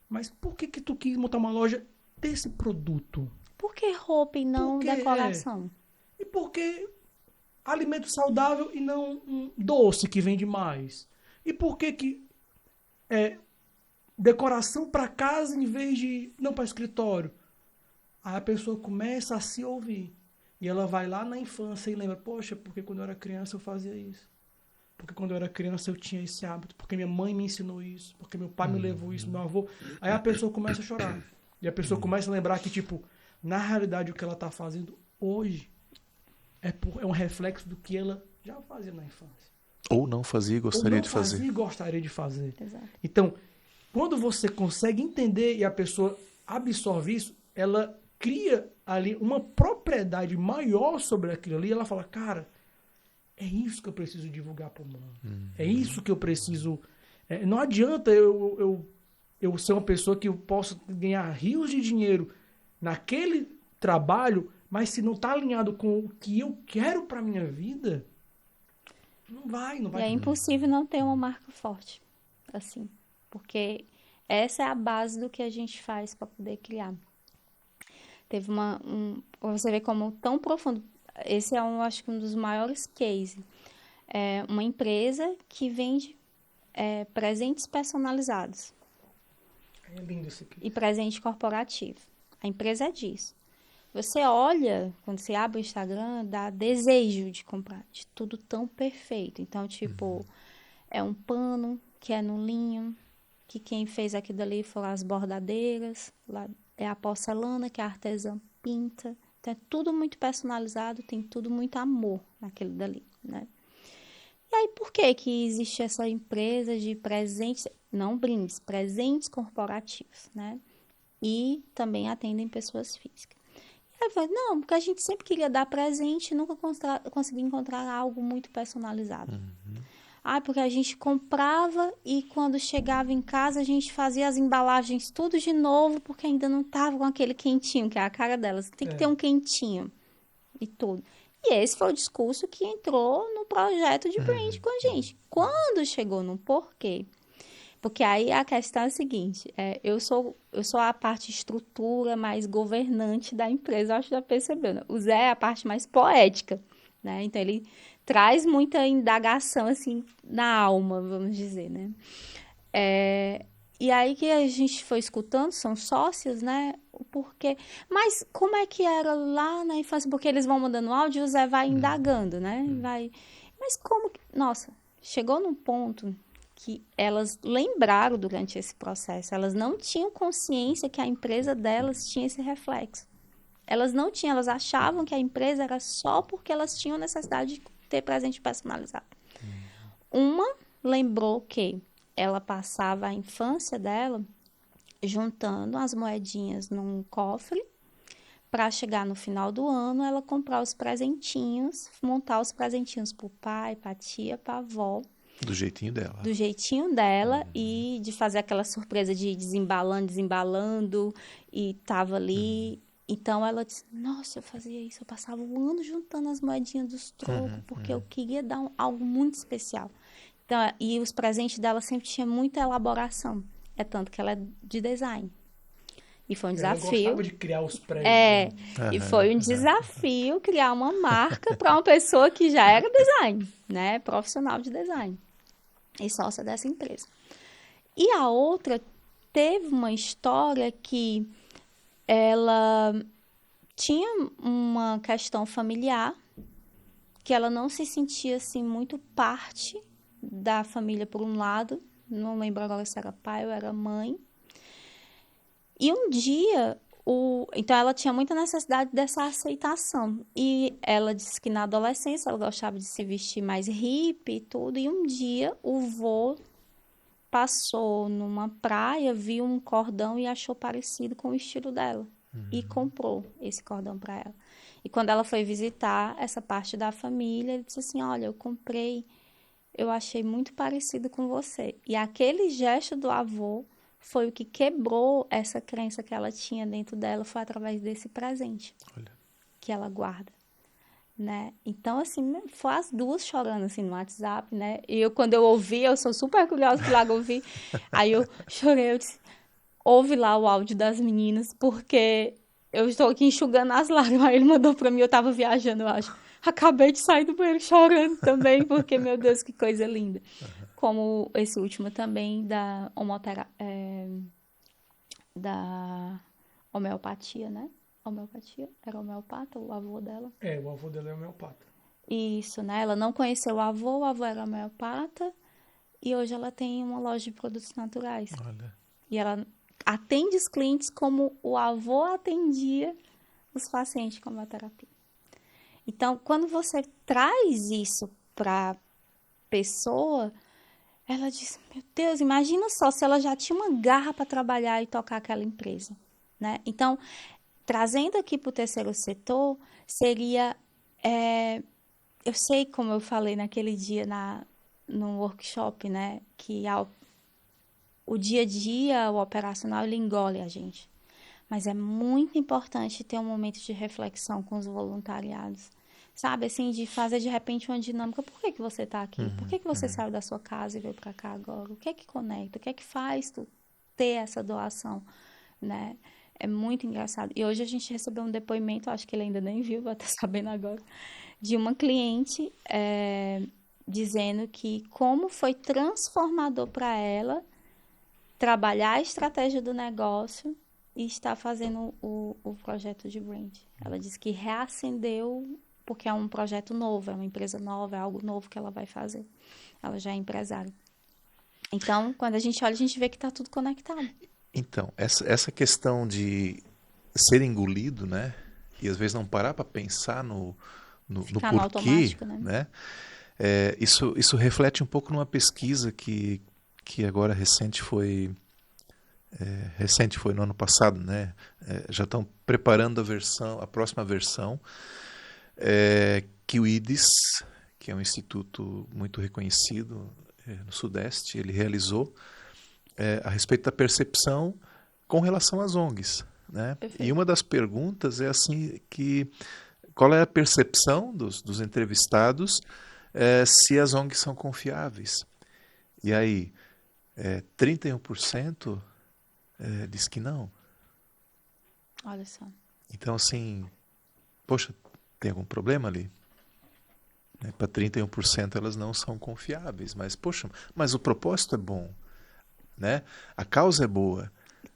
Mas por que tu quis montar uma loja desse produto? Por que roupa e não Porque decoração? E por que alimento saudável e não um doce que vende mais? E por que decoração para casa em vez de não para escritório? Aí a pessoa começa a se ouvir. E ela vai lá na infância e lembra, poxa, porque quando eu era criança eu fazia isso. Porque quando eu era criança eu tinha esse hábito. Porque minha mãe me ensinou isso. Porque meu pai me levou isso, meu avô. Aí a pessoa começa a chorar. E a pessoa começa a lembrar que, tipo, na realidade o que ela está fazendo hoje é um reflexo do que ela já fazia na infância. Ou não fazia e Ou gostaria não de fazia fazer. e gostaria de fazer. Exato. Então, quando você consegue entender e a pessoa absorve isso, ela cria ali uma propriedade maior sobre aquilo ali. Ela fala, cara, é isso que eu preciso divulgar para o mundo. É isso que eu preciso. Não adianta eu ser uma pessoa que eu posso ganhar rios de dinheiro naquele trabalho, mas se não está alinhado com o que eu quero para minha vida, não E é vai. impossível não ter uma marca forte, assim, porque essa é a base do que a gente faz para poder criar. Teve pra você ver como tão profundo. Esse é acho que um dos maiores cases. É uma empresa que vende presentes personalizados É lindo isso aqui. e presente corporativo. A empresa é disso. Você olha, quando você abre o Instagram, dá desejo de comprar, de tudo tão perfeito. Então, tipo, é um pano que é no linho, que quem fez aquilo dali foram as bordadeiras, lá é a porcelana que a artesã pinta. Então, é tudo muito personalizado, tem tudo muito amor naquilo dali, né? E aí, por que que existe essa empresa de presentes, não brindes, presentes corporativos, né? E também atendem pessoas físicas. Aí eu falei, não, porque a gente sempre queria dar presente e nunca conseguia encontrar algo muito personalizado. Ah, porque a gente comprava e quando chegava em casa a gente fazia as embalagens tudo de novo porque ainda não tava com aquele quentinho, que é a cara delas. Tem que ter um quentinho e tudo. E esse foi o discurso que entrou no projeto de brand com a gente. Quando chegou no porquê, porque aí a questão é a seguinte, eu sou a parte estrutura mais governante da empresa, eu acho que já percebeu, né? O Zé é a parte mais poética, né? Então ele traz muita indagação, assim, na alma, vamos dizer, né? E aí que a gente foi escutando, são sócios, né? O porquê. Mas como é que era lá na infância? Porque eles vão mandando áudio e o Zé vai indagando, né? Mas como que... Nossa, chegou num ponto que elas lembraram durante esse processo. Elas não tinham consciência que a empresa delas tinha esse reflexo. Elas não tinham, elas achavam que a empresa era só porque elas tinham necessidade de ter presente personalizado. Uma lembrou que ela passava a infância dela juntando as moedinhas num cofre para chegar no final do ano ela comprar os presentinhos, montar os presentinhos para o pai, para a tia, para a avó. Do jeitinho dela. Do jeitinho dela e de fazer aquela surpresa de ir desembalando e tava ali. Então ela disse, nossa, eu fazia isso, eu passava o ano juntando as moedinhas dos trocos, porque eu queria dar algo muito especial. Então, e os presentes dela sempre tinha muita elaboração. É tanto que ela é de design. E foi um Ela desafio. gostava de criar os presentes. E foi um desafio criar uma marca para uma pessoa que já era design, né? Profissional de design. E sócia dessa empresa. E a outra teve uma história que ela tinha uma questão familiar, que ela não se sentia assim muito parte da família por um lado, não lembro agora se era pai ou era mãe. E um dia, então ela tinha muita necessidade dessa aceitação. E ela disse que na adolescência ela gostava de se vestir mais hippie e tudo. E um dia o vô passou numa praia, viu um cordão e achou parecido com o estilo dela. E comprou esse cordão para ela. E quando ela foi visitar essa parte da família, ele disse assim, olha, eu comprei eu achei muito parecido com você. E aquele gesto do avô foi o que quebrou essa crença que ela tinha dentro dela, foi através desse presente Olha. que ela guarda, né? Então, assim, foi as duas chorando, assim, no WhatsApp, né? E eu, quando eu ouvi, eu sou super curiosa que lá eu ouvi, aí eu chorei, eu disse, ouve lá o áudio das meninas, porque eu estou aqui enxugando as lágrimas. Aí ele mandou pra mim, eu tava viajando, eu acho. Acabei de sair do banheiro chorando também, porque, meu Deus, que coisa linda. Como esse último também da da homeopatia, né? Homeopatia? Era homeopata, o avô dela? O avô dela é homeopata. Isso, né? Ela não conheceu o avô era homeopata, e hoje ela tem uma loja de produtos naturais. Olha. E ela atende os clientes como o avô atendia os pacientes com a terapia. Então, quando você traz isso para pessoa, ela diz: Meu Deus, imagina só se ela já tinha uma garra para trabalhar e tocar aquela empresa, né? Então, trazendo aqui para o terceiro setor, seria. Eu sei, como eu falei naquele dia no workshop, né? Que o dia a dia, o operacional, ele engole a gente. Mas é muito importante ter um momento de reflexão com os voluntariados. Sabe, assim, de fazer de repente uma dinâmica. Por que que você está aqui? Por que que você saiu da sua casa e veio para cá agora? O que é que conecta? O que é que faz tu ter essa doação, né? É muito engraçado. E hoje a gente recebeu um depoimento, acho que ele ainda nem viu, vai estar sabendo agora, de uma cliente dizendo que como foi transformador para ela trabalhar a estratégia do negócio e estar fazendo o projeto de brand. Ela disse que reacendeu, porque é um projeto novo, é uma empresa nova, é algo novo que ela vai fazer. Ela já é empresária. Então, quando a gente olha, a gente vê que está tudo conectado. Então, essa questão de ser engolido, né? E às vezes não parar para pensar no Ficar no porquê, automático, né? né? Isso reflete um pouco numa pesquisa que agora recente foi no ano passado, né? Já estão preparando a próxima versão, que o IDES, que é um instituto muito reconhecido no Sudeste, ele realizou a respeito da percepção com relação às ONGs, né? E Perfeito. uma das perguntas é assim qual é a percepção dos entrevistados se as ONGs são confiáveis? E aí, 31% diz que não. Olha só. Então, assim, poxa, tem algum problema ali? Né? Para 31% elas não são confiáveis, mas, poxa, mas o propósito é bom, né? A causa é boa.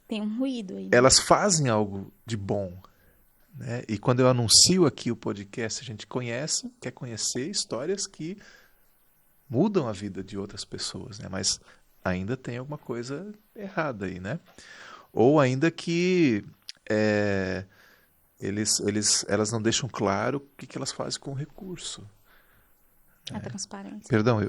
Tem um ruído aí, né? Elas fazem algo de bom, né? E quando eu anuncio aqui o podcast, a gente quer conhecer histórias que mudam a vida de outras pessoas, né? Mas ainda tem alguma coisa errada aí, né? Ou ainda que elas não deixam claro o que elas fazem com o recurso. A transparência. Perdão,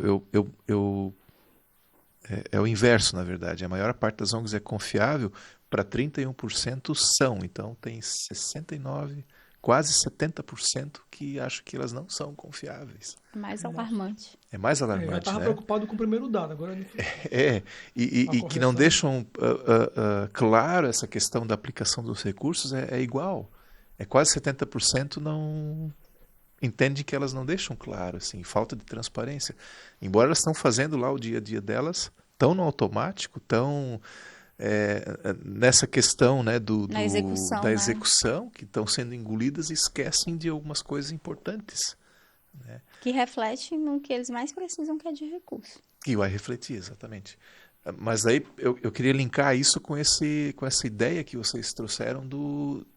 é o inverso, na verdade. A maior parte das ONGs é confiável, para 31% são. Então tem 69%, quase 70% que acham que elas não são confiáveis. É mais Nossa. alarmante. É mais Eu alarmante, estava né? preocupado com o primeiro dado, agora eu É, a e que não correção. deixam claro essa questão da aplicação dos recursos é igual. É quase 70% não entende que elas não deixam claro, assim, falta de transparência. Embora elas estão fazendo lá o dia a dia delas, tão no automático, tão nessa questão, né, Na execução, da né? execução, que estão sendo engolidas e esquecem de algumas coisas importantes. Que reflete no que eles mais precisam, que é de recurso. E vai refletir, exatamente. Mas aí eu queria linkar isso com essa ideia que vocês trouxeram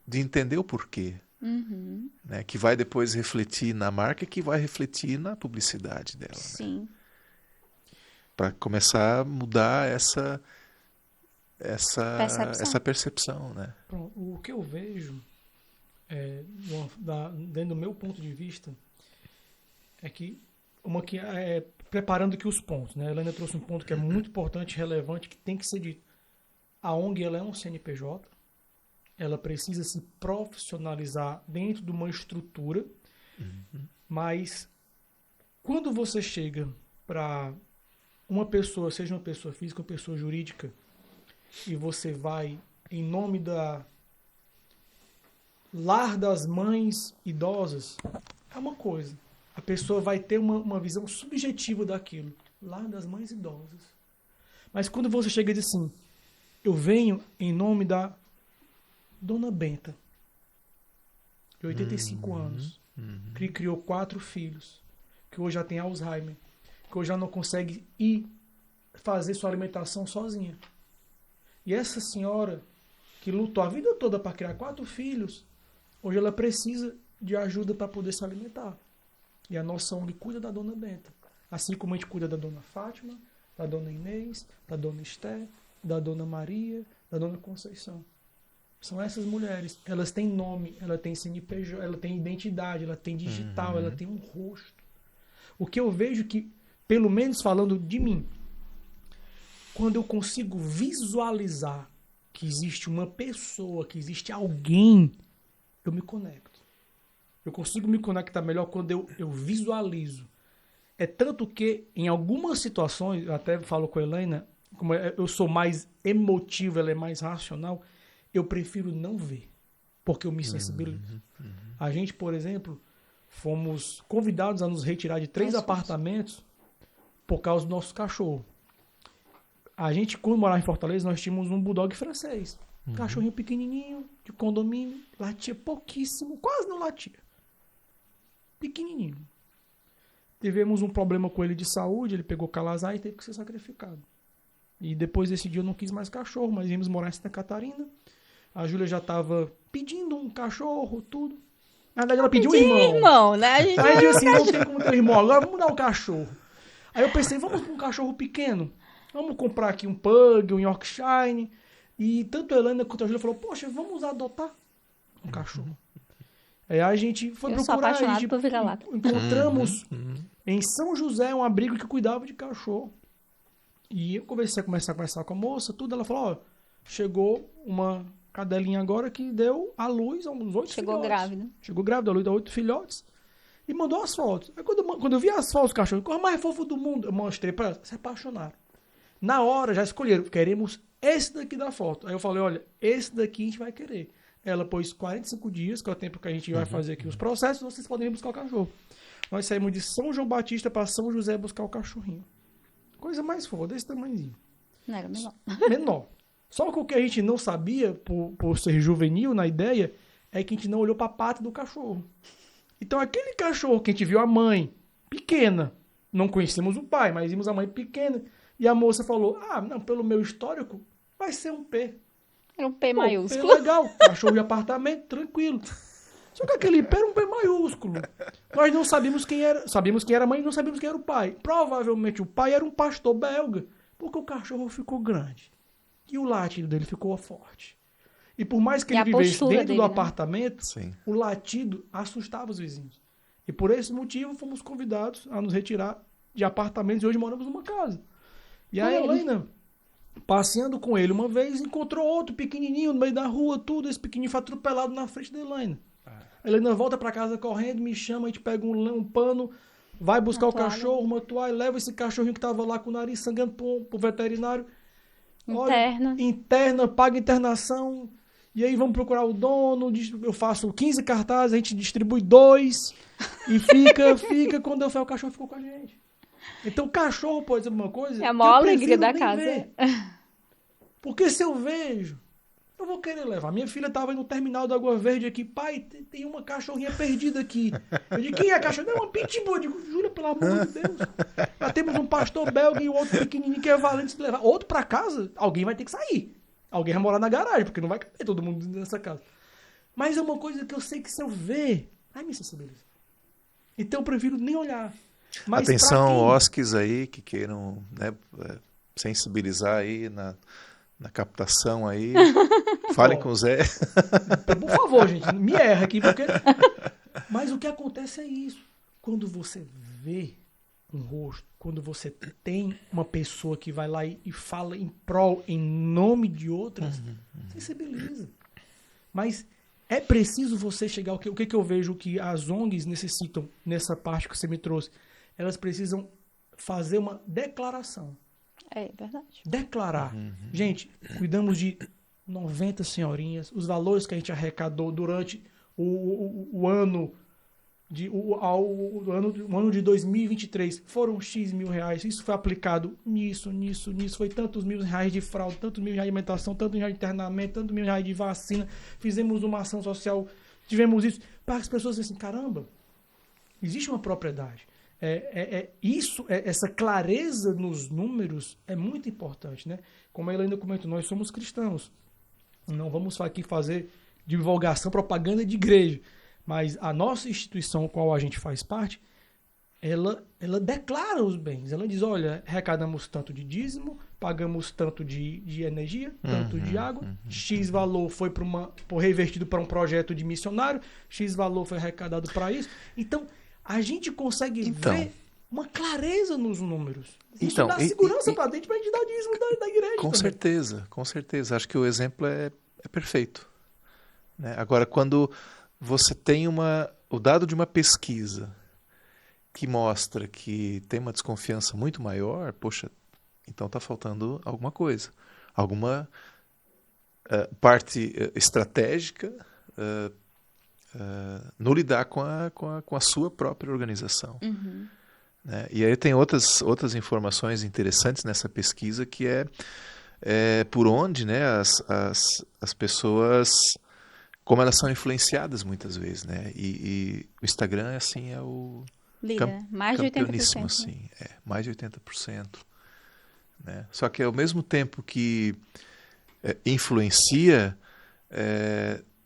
de entender o porquê. Uhum. Né? Que vai depois refletir na marca, que vai refletir na publicidade dela. Né? Sim. Para começar a mudar essa Percepção. percepção. Né? Pronto, o que eu vejo, dentro do meu ponto de vista, é que preparando aqui os pontos, né? A Helena trouxe um ponto que é muito importante, relevante, que tem que ser dito. A ONG ela é um CNPJ, ela precisa se profissionalizar dentro de uma estrutura, mas quando você chega para uma pessoa, seja uma pessoa física ou pessoa jurídica, e você vai em nome da Lar das Mães Idosas, é uma coisa. A pessoa vai ter uma visão subjetiva daquilo. Lar das Mães Idosas. Mas quando você chega e diz assim, eu venho em nome da Dona Benta, de 85 anos, que criou 4 filhos, que hoje já tem Alzheimer, que hoje já não consegue ir fazer sua alimentação sozinha. E essa senhora, que lutou a vida toda para criar 4 filhos, hoje ela precisa de ajuda para poder se alimentar. E a nossa ONG cuida da Dona Benta. Assim como a gente cuida da Dona Fátima, da Dona Inês, da Dona Esté, da Dona Maria, da Dona Conceição. São essas mulheres. Elas têm nome, ela tem CNPJ, ela tem identidade, ela tem digital, ela tem um rosto. O que eu vejo que, pelo menos falando de mim, quando eu consigo visualizar que existe uma pessoa, que existe alguém, eu me conecto. Eu consigo me conectar melhor quando eu visualizo. É tanto que, em algumas situações, eu até falo com a Helena, como eu sou mais emotivo, ela é mais racional, eu prefiro não ver, porque eu me sensibilizo. A gente, por exemplo, fomos convidados a nos retirar de 3 apartamentos por causa do nosso cachorro. A gente, quando morava em Fortaleza, nós tínhamos um bulldog francês. Um cachorrinho pequenininho, de condomínio, latia pouquíssimo, quase não latia. Pequenininho. Tivemos um problema com ele de saúde, ele pegou calazar e teve que ser sacrificado. E depois desse dia eu não quis mais cachorro, mas íamos morar em Santa Catarina. A Júlia já estava pedindo um cachorro, tudo. Na verdade, ela pediu um irmão. Né? A gente Aí eu disse assim, não tem como ter um irmão, agora vamos dar um cachorro. Aí eu pensei, vamos para um cachorro pequeno. Vamos comprar aqui um Pug, um Yorkshire. E tanto a Helena quanto a Júlia falou, poxa, vamos adotar um cachorro. Aí a gente foi Eu sou procurar, a apaixonada gente por vira-lata. encontramos em São José um abrigo que cuidava de cachorro. E eu comecei a conversar com a moça, tudo. Ela falou, ó, chegou uma cadelinha agora que deu à luz a uns 8 Chegou filhotes. grávida. Chegou grávida, à luz a 8 filhotes. E mandou as fotos. Aí quando eu vi as fotos do cachorro, coisa mais fofa do mundo, eu mostrei pra ela, se apaixonaram. Na hora já escolheram, queremos esse daqui da foto. Aí eu falei, olha, esse daqui a gente vai querer. Ela pôs 45 dias, que é o tempo que a gente vai fazer aqui os processos, vocês podem ir buscar o cachorro. Nós saímos de São João Batista para São José buscar o cachorrinho. Coisa mais fofa, desse tamanhozinho. Não era menor. Menor. Só que o que a gente não sabia, por ser juvenil na ideia, é que a gente não olhou para a pata do cachorro. Então aquele cachorro que a gente viu a mãe pequena, não conhecemos o pai, mas vimos a mãe pequena, e a moça falou, não, pelo meu histórico, vai ser um P. Era um P Pô, maiúsculo. P legal, cachorro de apartamento, tranquilo. Só que aquele P era um P maiúsculo. Nós não sabíamos quem era. Sabíamos quem era a mãe e não sabíamos quem era o pai. Provavelmente o pai era um pastor belga, porque o cachorro ficou grande. E o latido dele ficou forte. E por mais que E ele a vivesse postura dentro dele, do né? apartamento, Sim. o latido assustava os vizinhos. E por esse motivo fomos convidados a nos retirar de apartamentos e hoje moramos numa casa. E a Com ele. Helena, passeando com ele uma vez, encontrou outro pequenininho no meio da rua, tudo, esse pequenininho foi atropelado na frente da Helena. A Helena volta pra casa correndo, me chama, a gente pega um pano, vai buscar Uma o toalha. cachorro, uma toalha, leva esse cachorrinho que tava lá com o nariz sangrando pro veterinário. Interna. Interna, paga internação, e aí vamos procurar o dono, eu faço 15 cartazes, a gente distribui 2, e fica, quando eu fui, o cachorro ficou com a gente. Então o cachorro pode ser uma coisa É a que maior eu alegria prefiro da nem casa. ver. Porque se eu vejo, eu vou querer levar. Minha filha estava no terminal da Água Verde aqui. Pai, tem uma cachorrinha perdida aqui. Eu digo, quem é a cachorra? Não, uma pitbull. Eu digo, Júlia, pelo amor de Deus. Já temos um pastor belga e o outro pequenininho que é valente de levar. Outro para casa, alguém vai ter que sair. Alguém vai morar na garagem, porque não vai caber todo mundo nessa casa. Mas é uma coisa que eu sei que se eu ver, vai me sensibilizar. Então eu prefiro nem olhar. Mas Atenção, pra quem... OSCs aí que queiram, né, sensibilizar aí na captação aí. Falem Ó, com o Zé. Por favor, gente, me erra aqui, porque... Mas o que acontece é isso. Quando você vê um rosto, quando você tem uma pessoa que vai lá e fala em prol, em nome de outras, sensibiliza. Mas é preciso você chegar... O que eu vejo que as ONGs necessitam nessa parte que você me trouxe? Elas precisam fazer uma declaração. É verdade. Declarar. Gente, cuidamos de 90 senhorinhas, os valores que a gente arrecadou durante o ano o ano de 2023 foram X mil reais. Isso foi aplicado nisso. Foi tantos mil reais de fraude, tantos mil reais de alimentação, tantos mil reais de internamento, tantos mil reais de vacina. Fizemos uma ação social, tivemos isso. Para as pessoas dizem assim, caramba, existe uma propriedade. Essa clareza nos números é muito importante, né? Como a Helena comentou, nós somos cristãos. Não vamos aqui fazer divulgação, propaganda de igreja. Mas a nossa instituição, qual a gente faz parte, ela declara os bens. Ela diz, olha, arrecadamos tanto de dízimo, pagamos tanto de energia, tanto de água, X valor foi revertido para um projeto de missionário, X valor foi arrecadado para isso. Então, a gente consegue ver uma clareza nos números. Isso dá segurança para dentro para a gente dar o dízimo da igreja. Com certeza. Acho que o exemplo é perfeito. Né? Agora, quando você tem o dado de uma pesquisa que mostra que tem uma desconfiança muito maior, poxa, então está faltando alguma coisa. Alguma parte estratégica no lidar com a sua própria organização. Né? E aí tem outras informações interessantes nessa pesquisa, que é por onde, né, as pessoas, como elas são influenciadas muitas vezes, né? E o Instagram, assim, é o líder, mais de 80%. Assim, mais de 80%. Né? Só que ao mesmo tempo que influencia,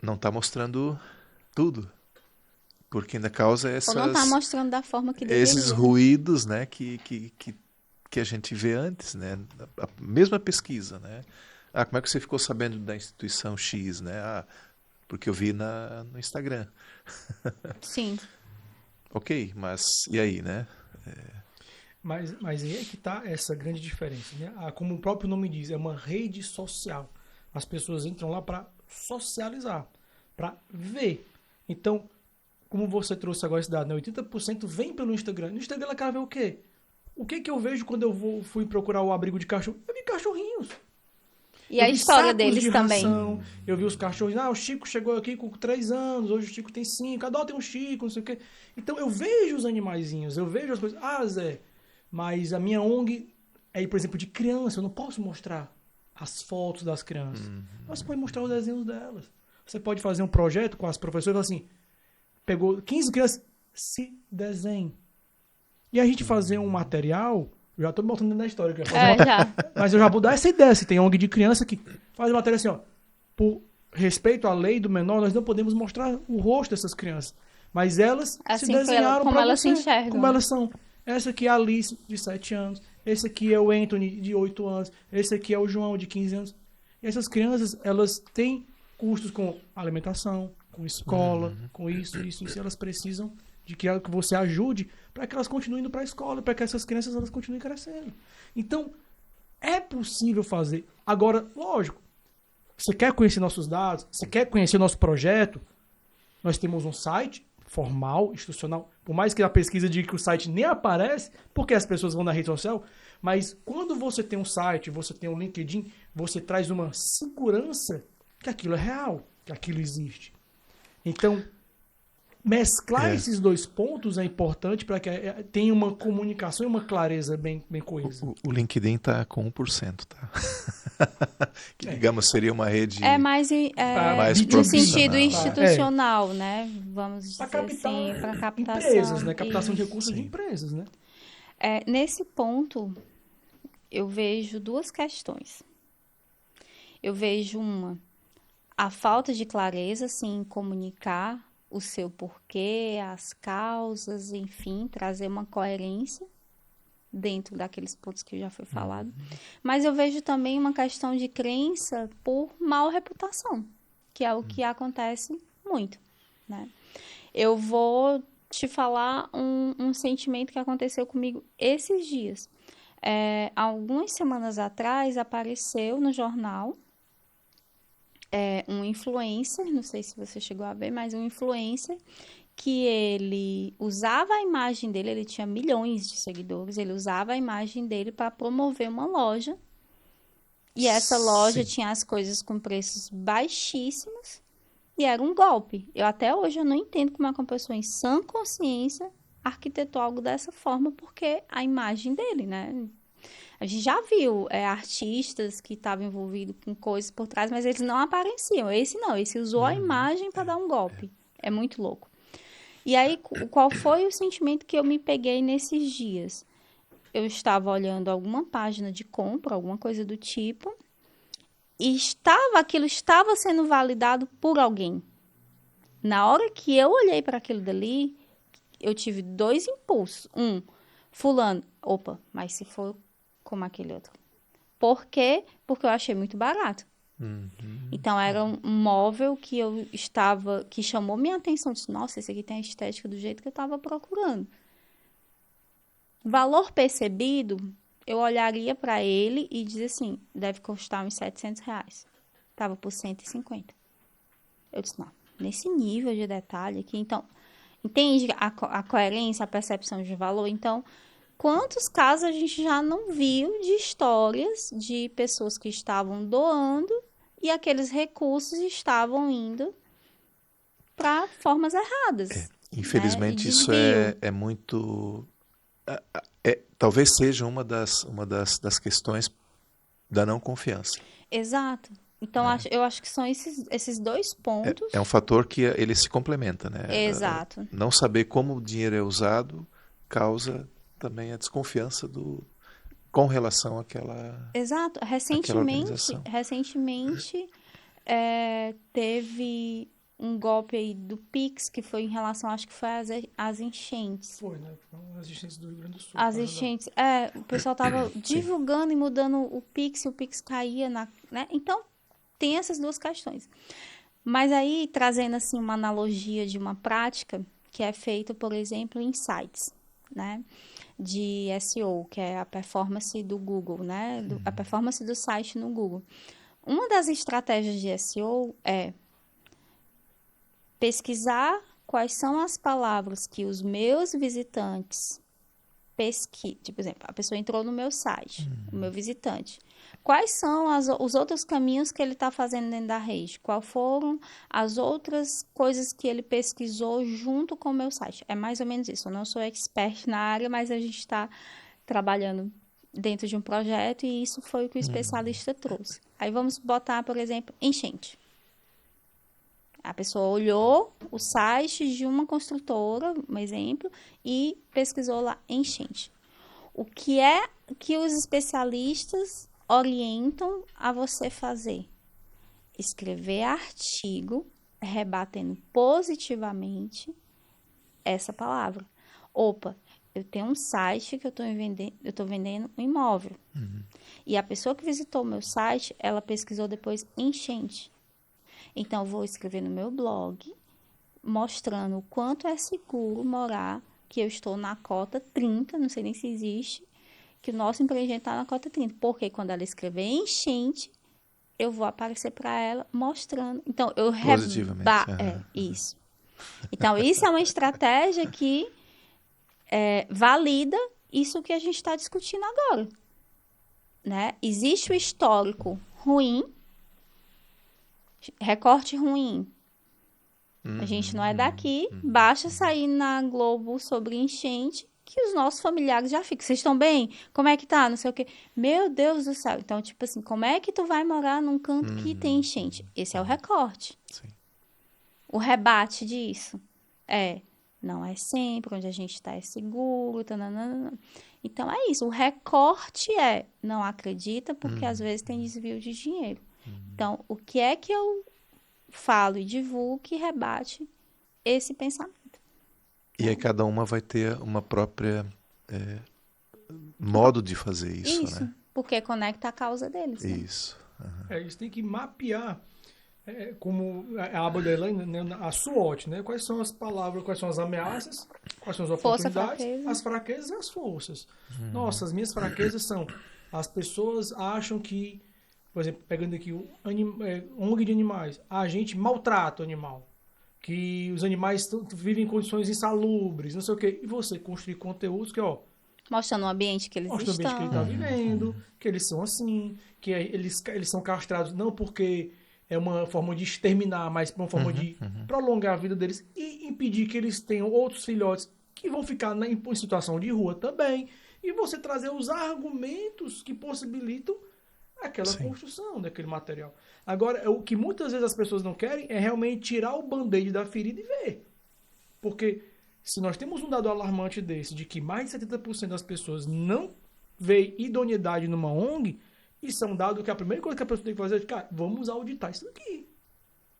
não está mostrando tudo. Porque ainda causa Ou não está mostrando da forma que deveria. Esses ruídos, né, que a gente vê antes, né? A mesma pesquisa, né? Como é que você ficou sabendo da instituição X, né? Porque eu vi no Instagram. Sim. Ok, mas e aí, né? Mas aí é que está essa grande diferença, né? Como o próprio nome diz, é uma rede social. As pessoas entram lá para socializar, para ver. Então, como você trouxe agora esse dado, né? 80% vem pelo Instagram. No Instagram ela quer ver o quê? O que eu vejo quando eu fui procurar o abrigo de cachorro? Eu vi cachorrinhos. E a história deles também. Eu vi os cachorros. O Chico chegou aqui com 3 anos, hoje o Chico tem 5. Adotem um Chico, não sei o quê. Então eu vejo os animaizinhos, eu vejo as coisas. Zé, mas a minha ONG é, por exemplo, de criança. Eu não posso mostrar as fotos das crianças. Mas você pode mostrar os desenhos delas. Você pode fazer um projeto com as professoras assim, pegou 15 crianças, se desenhem. E a gente fazer um material, já estou me botando dentro da história. Já. Mas eu já vou dar essa ideia. Se tem ONG de criança que faz uma matéria assim, ó, por respeito à lei do menor, nós não podemos mostrar o rosto dessas crianças. Mas elas assim se desenharam como elas se enxergam. Como elas são. Essa aqui é a Alice, de 7 anos. Esse aqui é o Anthony, de 8 anos. Esse aqui é o João, de 15 anos. E essas crianças, elas têm custos com alimentação, com escola, com isso. E elas precisam de que você ajude para que elas continuem indo para a escola, para que essas crianças elas continuem crescendo. Então, é possível fazer. Agora, lógico, você quer conhecer nossos dados, você quer conhecer nosso projeto, nós temos um site formal, institucional, por mais que a pesquisa diga que o site nem aparece, porque as pessoas vão na rede social, mas quando você tem um site, você tem um LinkedIn, você traz uma segurança que aquilo é real, que aquilo existe. Então, mesclar esses dois pontos é importante para que tenha uma comunicação e uma clareza bem coesa. O LinkedIn está com 1%, tá? Que, digamos, seria uma rede mais no sentido institucional, né? Vamos dizer assim, para captação. Empresas, né? Captação de recursos de empresas, né? Nesse ponto, eu vejo 2 questões. Eu vejo a falta de clareza, assim, em comunicar o seu porquê, as causas, enfim, trazer uma coerência dentro daqueles pontos que já foi falado. Mas eu vejo também uma questão de crença por mal reputação, que é o que acontece muito, né? Eu vou te falar um sentimento que aconteceu comigo esses dias. Algumas semanas atrás apareceu no jornal um influencer, não sei se você chegou a ver, mas um influencer que ele usava a imagem dele, ele tinha milhões de seguidores, ele usava a imagem dele para promover uma loja. E essa loja Sim. tinha as coisas com preços baixíssimos e era um golpe. Até hoje eu não entendo como é que uma pessoa em sã consciência arquitetou algo dessa forma, porque a imagem dele, né? A gente já viu artistas que estavam envolvidos com coisas por trás, mas eles não apareciam. Esse não, esse usou a imagem para dar um golpe. É muito louco. E aí, qual foi o sentimento que eu me peguei nesses dias? Eu estava olhando alguma página de compra, alguma coisa do tipo, e aquilo estava sendo validado por alguém. Na hora que eu olhei para aquilo dali, eu tive dois impulsos. Fulano, opa, mas se for como aquele outro. Por quê? Porque eu achei muito barato. Então, era um móvel que chamou minha atenção. Disse, nossa, esse aqui tem a estética do jeito que eu estava procurando. Valor percebido, eu olharia para ele e dizia assim, deve custar uns R$ 700. Tava por 150. Eu disse, não, nesse nível de detalhe aqui, então, entende a coerência, a percepção de valor? Então, quantos casos a gente já não viu de histórias de pessoas que estavam doando e aqueles recursos estavam indo para formas erradas, né? E Infelizmente, isso desvio. é muito. Talvez seja uma das questões da não confiança. Exato. Então, eu acho que são esses dois É um pontos. fator que ele se complementa, né? Exato. Não saber como o dinheiro é usado causa também a desconfiança com relação Exato. àquela Recentemente, organização. teve um golpe aí do Pix, que foi em relação, acho que foi às enchentes. Foi, né? Foram as enchentes do Rio Grande do Sul. As Paraná. enchentes, o pessoal tava Sim. divulgando e mudando o Pix caía né? Então, tem essas duas questões. Mas aí, trazendo assim uma analogia de uma prática que é feita, por exemplo, em sites, né? De SEO, que é a performance do Google, né? A performance do site no Google. Uma das estratégias de SEO é pesquisar quais são as palavras que os meus visitantes pesquisam. Tipo, por exemplo, a pessoa entrou no meu site, o meu visitante. Quais são os outros caminhos que ele está fazendo dentro da rede? Quais foram as outras coisas que ele pesquisou junto com o meu site? É mais ou menos isso. Eu não sou expert na área, mas a gente está trabalhando dentro de um projeto e isso foi o que o especialista trouxe. Aí vamos botar, por exemplo, enchente. A pessoa olhou o site de uma construtora, um exemplo, e pesquisou lá enchente. O que é que os especialistas orientam a você fazer? Escrever artigo rebatendo positivamente essa palavra. Opa, eu tenho um site que eu estou vendendo um imóvel. E a pessoa que visitou o meu site, ela pesquisou depois enchente. Então, eu vou escrever no meu blog, mostrando o quanto é seguro morar, que eu estou na cota 30, não sei nem se existe, que o nosso empreendimento está na cota 30. Porque quando ela escrever enchente, eu vou aparecer para ela mostrando. Então, Positivamente. isso. Então, isso é uma estratégia que valida isso que a gente está discutindo agora. Né? Existe o histórico ruim, recorte ruim. A gente não é daqui, basta sair na Globo sobre enchente que os nossos familiares já ficam. Vocês estão bem? Como é que tá? Não sei o quê. Meu Deus do céu. Então, tipo assim, como é que tu vai morar num canto que tem enchente? Esse é o recorte. Sim. O rebate disso não é sempre, onde a gente está é seguro. Tananana. Então, é isso. O recorte não acredita porque às vezes tem desvio de dinheiro. Então, o que é que eu falo e divulgo que rebate esse pensamento? E aí cada uma vai ter uma própria modo de fazer isso, né? Porque conecta a causa deles, né? Isso. Eles têm que mapear, como a aba da Elaine, né, a SWOT, né? Quais são as palavras, quais são as ameaças, quais são as Força, oportunidades, fraqueza. as fraquezas e as forças. Nossa, as minhas fraquezas são, as pessoas acham que, por exemplo, pegando aqui ONG de animais, a gente maltrata o animal. que os animais vivem em condições insalubres, não sei o quê. E você construir conteúdos que, ó, Mostrando o ambiente que eles mostra o ambiente que ele está estão. vivendo, que eles são assim, que eles são castrados não porque é uma forma de exterminar, mas uma forma de prolongar a vida deles e impedir que eles tenham outros filhotes que vão ficar em situação de rua também. E você trazer os argumentos que possibilitam aquela Sim. construção daquele material. Agora, o que muitas vezes as pessoas não querem é realmente tirar o band-aid da ferida e ver. Porque se nós temos um dado alarmante desse, de que mais de 70% das pessoas não vê idoneidade numa ONG, isso é um dado que a primeira coisa que a pessoa tem que fazer é, cara, vamos auditar isso daqui.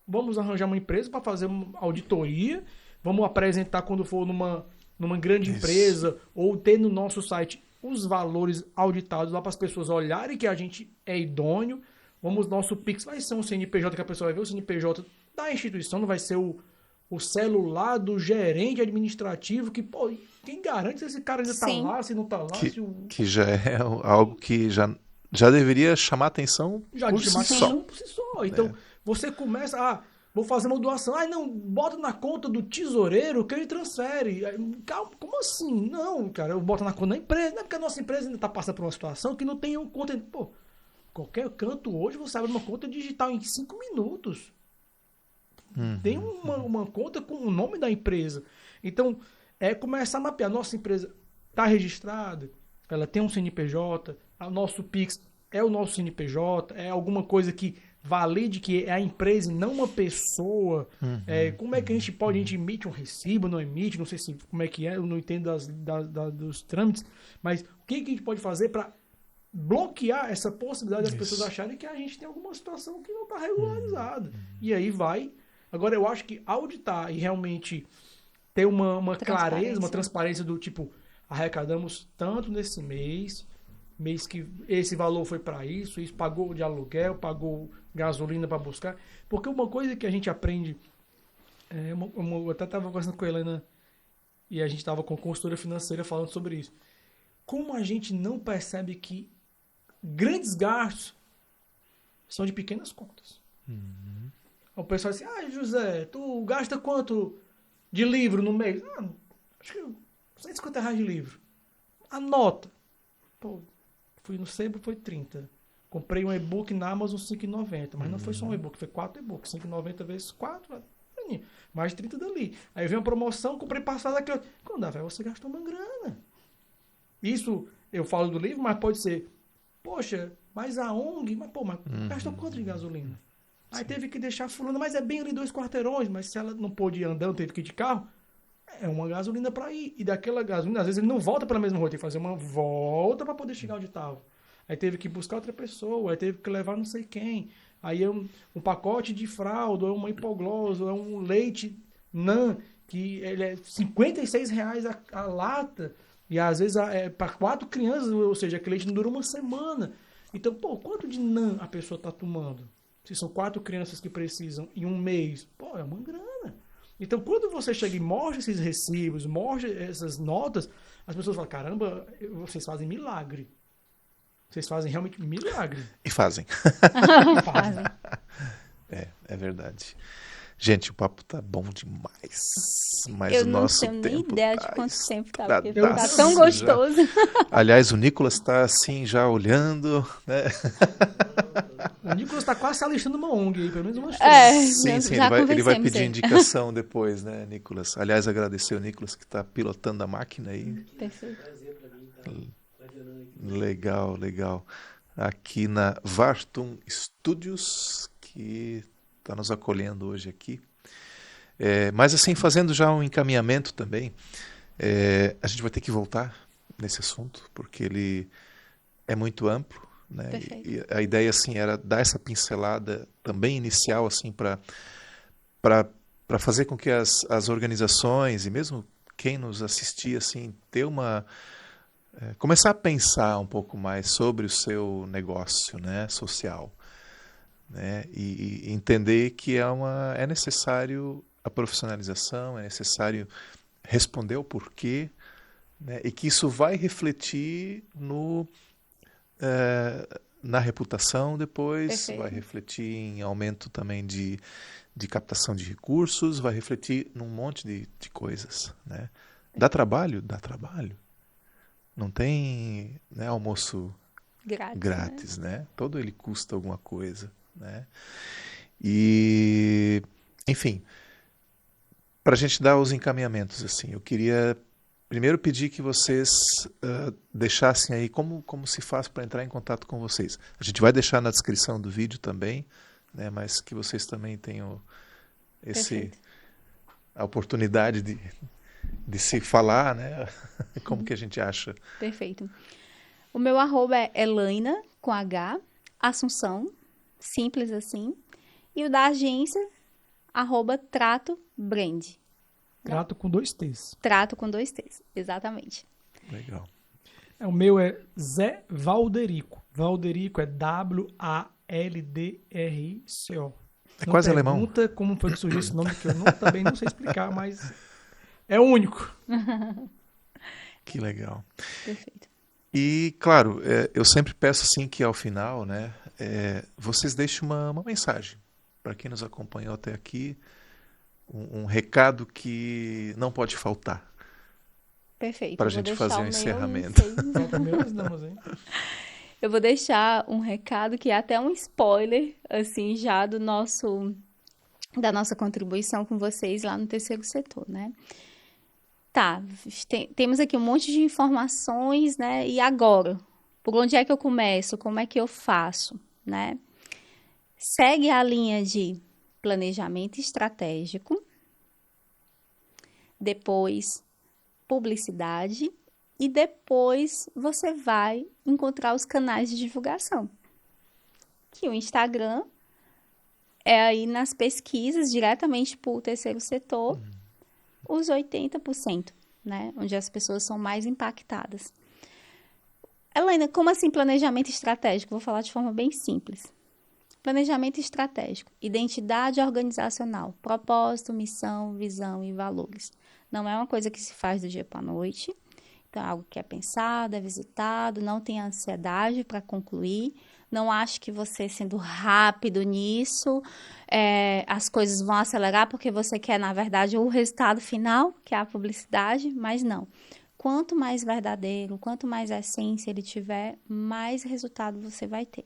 Vamos arranjar uma empresa para fazer uma auditoria, vamos apresentar quando for numa grande Isso. empresa, ou ter no nosso site os valores auditados lá para as pessoas olharem que a gente é idôneo. Nosso Pix vai ser um CNPJ que a pessoa vai ver, o CNPJ da instituição, não vai ser o celular do gerente administrativo, que, pô, quem garante se esse cara ainda tá Sim. lá, se não tá lá, se Que já é algo que já deveria chamar atenção já por de si chamar só. atenção por si só. Então, você começa, vou fazer uma doação. Não, bota na conta do tesoureiro que ele transfere. Calma, como assim? Não, cara, eu boto na conta da empresa. Não é porque a nossa empresa ainda tá passando por uma situação que não tem um conta. Pô, qualquer canto hoje você abre uma conta digital em 5 minutos. Tem uma conta com o nome da empresa. Então, é começar a mapear. Nossa empresa está registrada, ela tem um CNPJ, o nosso Pix é o nosso CNPJ, é alguma coisa que valide que é a empresa e não uma pessoa. Como é que a gente emite um recibo, não emite, não sei se como é que é, eu não entendo dos trâmites, mas o que a gente pode fazer para bloquear essa possibilidade das pessoas acharem que a gente tem alguma situação que não está regularizada. E aí vai. Agora, eu acho que auditar e realmente ter uma clareza, uma transparência do tipo, arrecadamos tanto nesse mês que esse valor foi para isso pagou de aluguel, pagou gasolina para buscar. Porque uma coisa que a gente aprende, eu até estava conversando com a Helena e a gente estava com a consultora financeira falando sobre isso. Como a gente não percebe que grandes gastos são de pequenas contas. O pessoal diz assim, José, tu gasta quanto de livro no mês? Acho que R$150 de livro. Anota. Pô, fui no Sebo, foi 30. Comprei um e-book na Amazon, R$5,90. Mas não foi só um e-book, foi 4 e-books. R$5,90 vezes 4, mais de 30 dali. Aí veio uma promoção, comprei passado aqui. Quando dá, você gastou uma grana. Isso, eu falo do livro, mas pode ser, poxa, mas a ONG, mas gastou quanto de gasolina? Aí teve que deixar fulano, mas é bem ali 2 quarteirões, mas se ela não pôde ir andando, teve que ir de carro, é uma gasolina para ir. E daquela gasolina, às vezes ele não volta pela mesma rua, tem que fazer uma volta para poder chegar onde estava. Aí teve que buscar outra pessoa, aí teve que levar não sei quem. Aí é um pacote de fralda, ou é uma hipoglose, ou é um leite NAN, que ele é R$56 a lata. E às vezes é para 4 crianças, ou seja, aquele leite não dura uma semana. Então, quanto de NAN a pessoa está tomando? Se são 4 crianças que precisam em um mês, é uma grana. Então, quando você chega e mostra esses recibos, mostra essas notas, as pessoas falam, caramba, vocês fazem milagre. Vocês fazem realmente milagre. E fazem. Fazem. É verdade. Gente, o papo tá bom demais. Mas Eu o não nosso tenho nem tempo ideia de tá quanto tempo tá, porque estradaço tá tão gostoso. Aliás, o Nicolas tá assim, já olhando, né? O Nicolas está quase se alistando uma ONG aí, pelo menos umas 3. Sim, já ele vai convencemos pedir ele. indicação depois, né, Nicolas? Aliás, agradecer o Nicolas que está pilotando a máquina aí. Perfeito. Legal. Aqui na Vartum Studios, que está nos acolhendo hoje aqui. Mas assim, fazendo já um encaminhamento também, a gente vai ter que voltar nesse assunto, porque ele é muito amplo, né? E a ideia assim era dar essa pincelada também inicial assim para fazer com que as organizações e mesmo quem nos assistia assim ter começar a pensar um pouco mais sobre o seu negócio, né, social, né, e entender que é necessário a profissionalização, é necessário responder o porquê, né, e que isso vai refletir na reputação depois, Perfeito. vai refletir em aumento também de captação de recursos, vai refletir num monte de coisas, né? Dá trabalho? Dá trabalho. Não tem, né, almoço grátis, né? Todo ele custa alguma coisa, né? E, enfim, para a gente dar os encaminhamentos, assim, eu queria primeiro pedir que vocês deixassem aí como se faz para entrar em contato com vocês. A gente vai deixar na descrição do vídeo também, né? Mas que vocês também tenham Perfeito. a oportunidade de se falar, né? Como que a gente acha. Perfeito. O meu arroba é Elaina, com H, Assunção, simples assim. E o da agência, arroba Trato Brand. Trato com 2 T's. Trato com 2 T's, exatamente. Legal. O meu é Zé Valderico. Valderico é W-A-L-D-R-I-C-O. É quase alemão. Pergunta como foi que surgiu esse nome, que eu também não sei explicar, mas é único. Que legal. Perfeito. E, claro, eu sempre peço assim que ao final, né, vocês deixem uma mensagem para quem nos acompanhou até aqui, um recado que não pode faltar Perfeito. para a Eu vou gente deixar fazer o um meu, encerramento. Falta meus damas, hein? Eu vou deixar um recado que é até um spoiler, assim, já da nossa contribuição com vocês lá no terceiro setor, né? Tá, temos aqui um monte de informações, né? E agora? Por onde é que eu começo? Como é que eu faço, né? Segue a linha de planejamento estratégico, depois publicidade e depois você vai encontrar os canais de divulgação. Que o Instagram é aí nas pesquisas diretamente para o terceiro setor, os 80%, né? Onde as pessoas são mais impactadas. Helena, como assim planejamento estratégico? Vou falar de forma bem simples. Planejamento estratégico, identidade organizacional, propósito, missão, visão e valores. Não é uma coisa que se faz do dia para a noite. Então, é algo que é pensado, é visitado, não tem ansiedade para concluir. Não acho que você, sendo rápido nisso, as coisas vão acelerar porque você quer, na verdade, o resultado final, que é a publicidade, mas não. Quanto mais verdadeiro, quanto mais essência ele tiver, mais resultado você vai ter.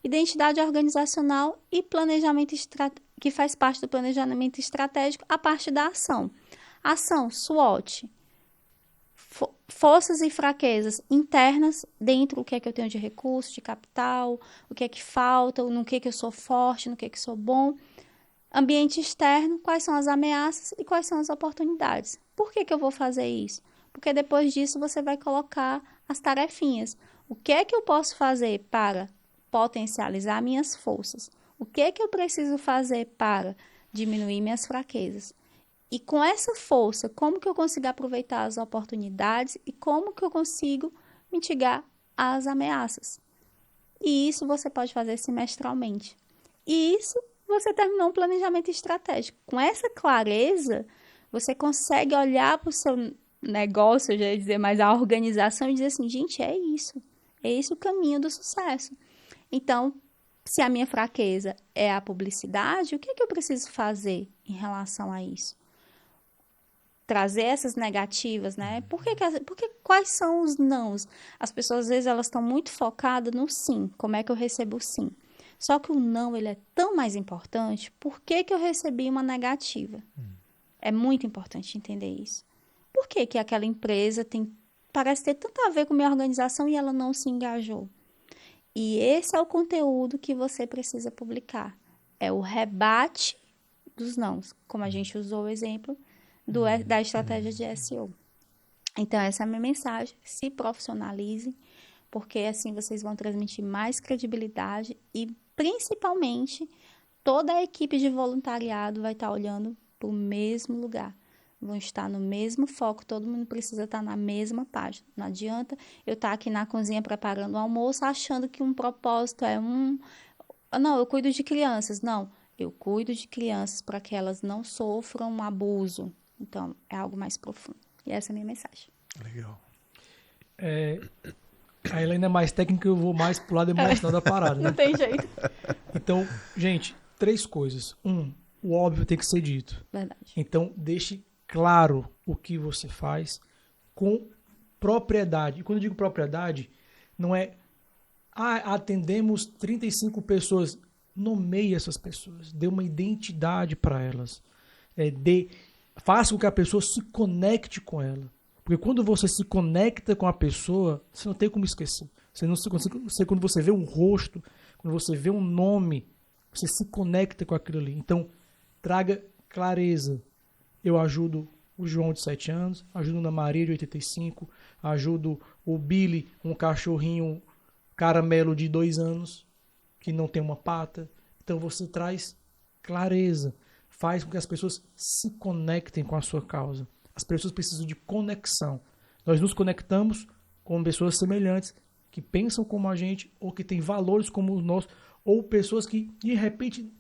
Identidade organizacional e planejamento que faz parte do planejamento estratégico, a parte da ação. Ação, SWOT. Forças e fraquezas internas dentro do que é que eu tenho de recurso, de capital, o que é que falta, no que é que eu sou forte, no que é que eu sou bom. Ambiente externo, quais são as ameaças e quais são as oportunidades. Por que que eu vou fazer isso? Porque depois disso você vai colocar as tarefinhas. O que é que eu posso fazer para potencializar minhas forças? O que é que eu preciso fazer para diminuir minhas fraquezas? E com essa força, como que eu consigo aproveitar as oportunidades e como que eu consigo mitigar as ameaças? E isso você pode fazer semestralmente. E isso você terminou um planejamento estratégico. Com essa clareza, você consegue olhar para o seu negócio, eu já ia dizer, mas a organização e dizer assim, gente, é isso. É esse o caminho do sucesso. Então, se a minha fraqueza é a publicidade, o que é que eu preciso fazer em relação a isso? Trazer essas negativas, né? Porque quais são os nãos? As pessoas, às vezes, elas estão muito focadas no sim. Como é que eu recebo o sim? Só que o não, ele é tão mais importante. Por que que eu recebi uma negativa? É muito importante entender isso. Por que que aquela empresa parece ter tanto a ver com minha organização e ela não se engajou? E esse é o conteúdo que você precisa publicar. É o rebate dos nãos, como a gente usou o exemplo da estratégia de SEO. Então, essa é a minha mensagem. Se profissionalizem, porque assim vocês vão transmitir mais credibilidade e, principalmente, toda a equipe de voluntariado vai estar olhando para o mesmo lugar. Vão estar no mesmo foco, todo mundo precisa estar na mesma página. Não adianta eu estar aqui na cozinha preparando o almoço achando que um propósito é não, eu cuido de crianças. Não, eu cuido de crianças para que elas não sofram um abuso. Então, é algo mais profundo. E essa é a minha mensagem. Legal. A Helena é mais técnica, eu vou mais pro lado emocional da parada, Não né? tem jeito. Então, gente, 3 coisas. O óbvio tem que ser dito. Verdade. Então, deixe claro o que você faz com propriedade. E quando eu digo propriedade, não é atendemos 35 pessoas. Nomeie essas pessoas. Dê uma identidade para elas. Faça com que a pessoa se conecte com ela. Porque quando você se conecta com a pessoa, você não tem como esquecer. Quando você vê um rosto, quando você vê um nome, você se conecta com aquilo ali. Então, traga clareza. Eu ajudo o João de 7 anos, ajudo a Ana Maria de 85, ajudo o Billy, um cachorrinho caramelo de 2 anos, que não tem uma pata. Então você traz clareza, faz com que as pessoas se conectem com a sua causa. As pessoas precisam de conexão. Nós nos conectamos com pessoas semelhantes, que pensam como a gente, ou que têm valores como os nossos, ou pessoas que, de repente,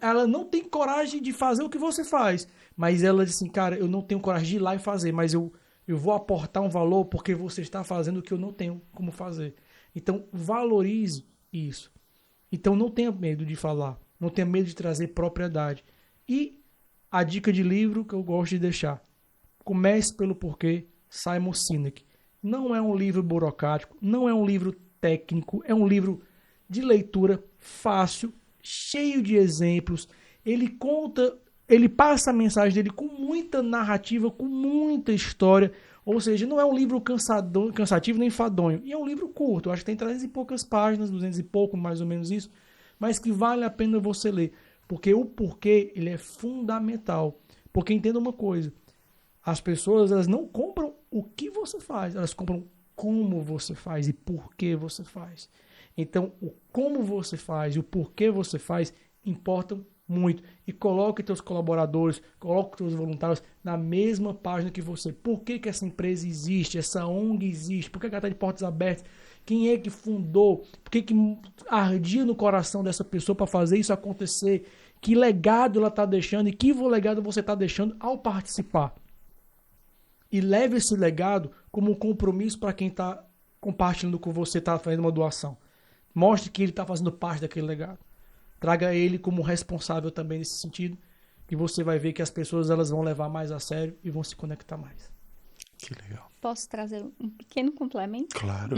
ela não tem coragem de fazer o que você faz, mas ela diz assim, cara, eu não tenho coragem de ir lá e fazer, mas eu vou aportar um valor porque você está fazendo o que eu não tenho como fazer. Então, valorize isso. Então, não tenha medo de falar, não tenha medo de trazer propriedade. E a dica de livro que eu gosto de deixar, Comece pelo Porquê, Simon Sinek. Não é um livro burocrático, não é um livro técnico, é um livro de leitura fácil, cheio de exemplos. Ele passa a mensagem dele com muita narrativa, com muita história. Ou seja, não é um livro cansativo nem enfadonho. E é um livro curto, eu acho que tem 300 e poucas páginas, 200 e pouco, mais ou menos isso. Mas que vale a pena você ler. Porque o porquê, ele é fundamental. Porque entenda uma coisa, as pessoas elas não compram o que você faz, elas compram como você faz e por que você faz. Então, o como você faz e o porquê você faz importam muito. E coloque seus colaboradores, coloque seus voluntários na mesma página que você. Por que essa empresa existe? Essa ONG existe? Por que ela está de portas abertas? Quem é que fundou? Por que ardia no coração dessa pessoa para fazer isso acontecer? Que legado ela está deixando e que legado você está deixando ao participar? E leve esse legado como um compromisso para quem está compartilhando com você, está fazendo uma doação. Mostre que ele está fazendo parte daquele legado. Traga ele como responsável também nesse sentido, que você vai ver que as pessoas elas vão levar mais a sério e vão se conectar mais. Que legal. Posso trazer um pequeno complemento? Claro.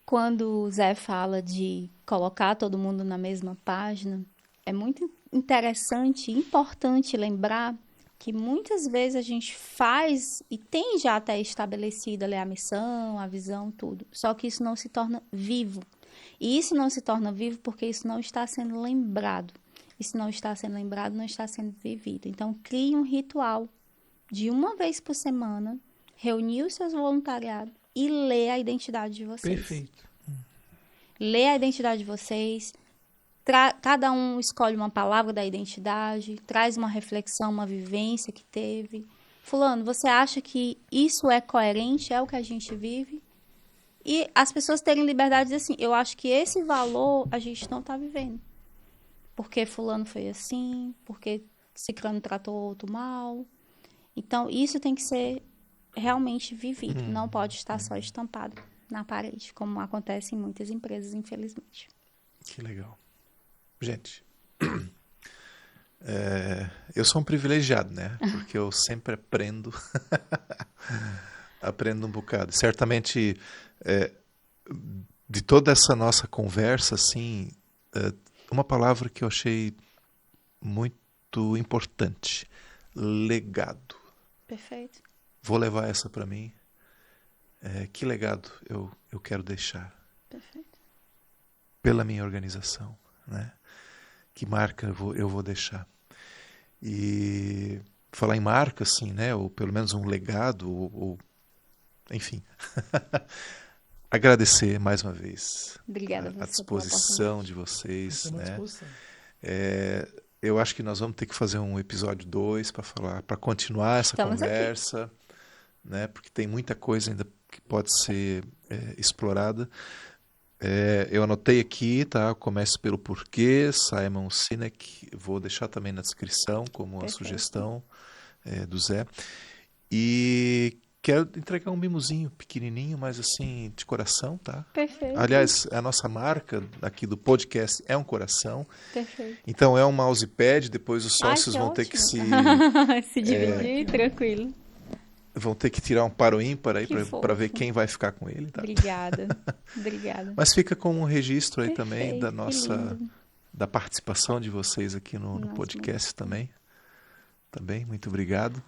Quando o Zé fala de colocar todo mundo na mesma página, é muito interessante e importante lembrar que muitas vezes a gente faz e tem já até estabelecida ali a missão, a visão, tudo. Só que isso não se torna vivo. E isso não se torna vivo porque isso não está sendo lembrado. Isso não está sendo lembrado, não está sendo vivido. Então, crie um ritual de uma vez por semana, reunir os seus voluntariados e ler a identidade de vocês. Perfeito. Ler a identidade de vocês. Cada um escolhe uma palavra da identidade, traz uma reflexão, uma vivência que teve. Fulano, você acha que isso é coerente, é o que a gente vive? E as pessoas terem liberdade de dizer assim, eu acho que esse valor a gente não está vivendo. Porque fulano foi assim, porque ciclano tratou outro mal. Então, isso tem que ser realmente vivido. Não pode estar só estampado na parede, como acontece em muitas empresas, infelizmente. Que legal. Gente, eu sou um privilegiado, né? Porque eu sempre aprendo, aprendo um bocado. Certamente, de toda essa nossa conversa, assim, uma palavra que eu achei muito importante, legado. Perfeito. Vou levar essa para mim. Que legado eu quero deixar Perfeito. pela minha organização, né? Que marca eu vou deixar? E falar em marca, assim, né? Ou pelo menos um legado, enfim. Agradecer mais uma vez Obrigada a a você disposição de vocês, Estamos à né? disposição. Eu acho que nós vamos ter que fazer um episódio 2 para continuar essa Estamos conversa, né? Porque tem muita coisa ainda que pode ser explorada. Eu anotei aqui, tá? Comece pelo porquê, Simon Sinek. Vou deixar também na descrição como a Perfeito. sugestão do Zé. E quero entregar um mimozinho pequenininho, mas assim, de coração, tá? Perfeito. Aliás, a nossa marca aqui do podcast é um coração. Perfeito. Então é um mousepad, depois os Ai, sócios que vão ter que ótimo. Se É. dividir, tranquilo. vão ter que tirar um par ou ímpar aí Que para ver fofo. quem vai ficar com ele, tá? Obrigada. Obrigada. Mas fica como um registro aí também da Perfeito, que lindo. da participação de vocês aqui no Nossa, podcast também. Também, muito obrigado.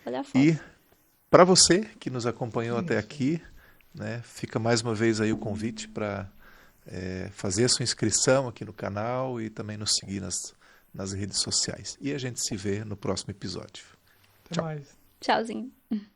Olha a foto. E para você que nos acompanhou até aqui, né, fica mais uma vez aí o convite para fazer a sua inscrição aqui no canal e também nos seguir nas redes sociais. E a gente se vê no próximo episódio. Até Tchau. mais. Tchauzinho.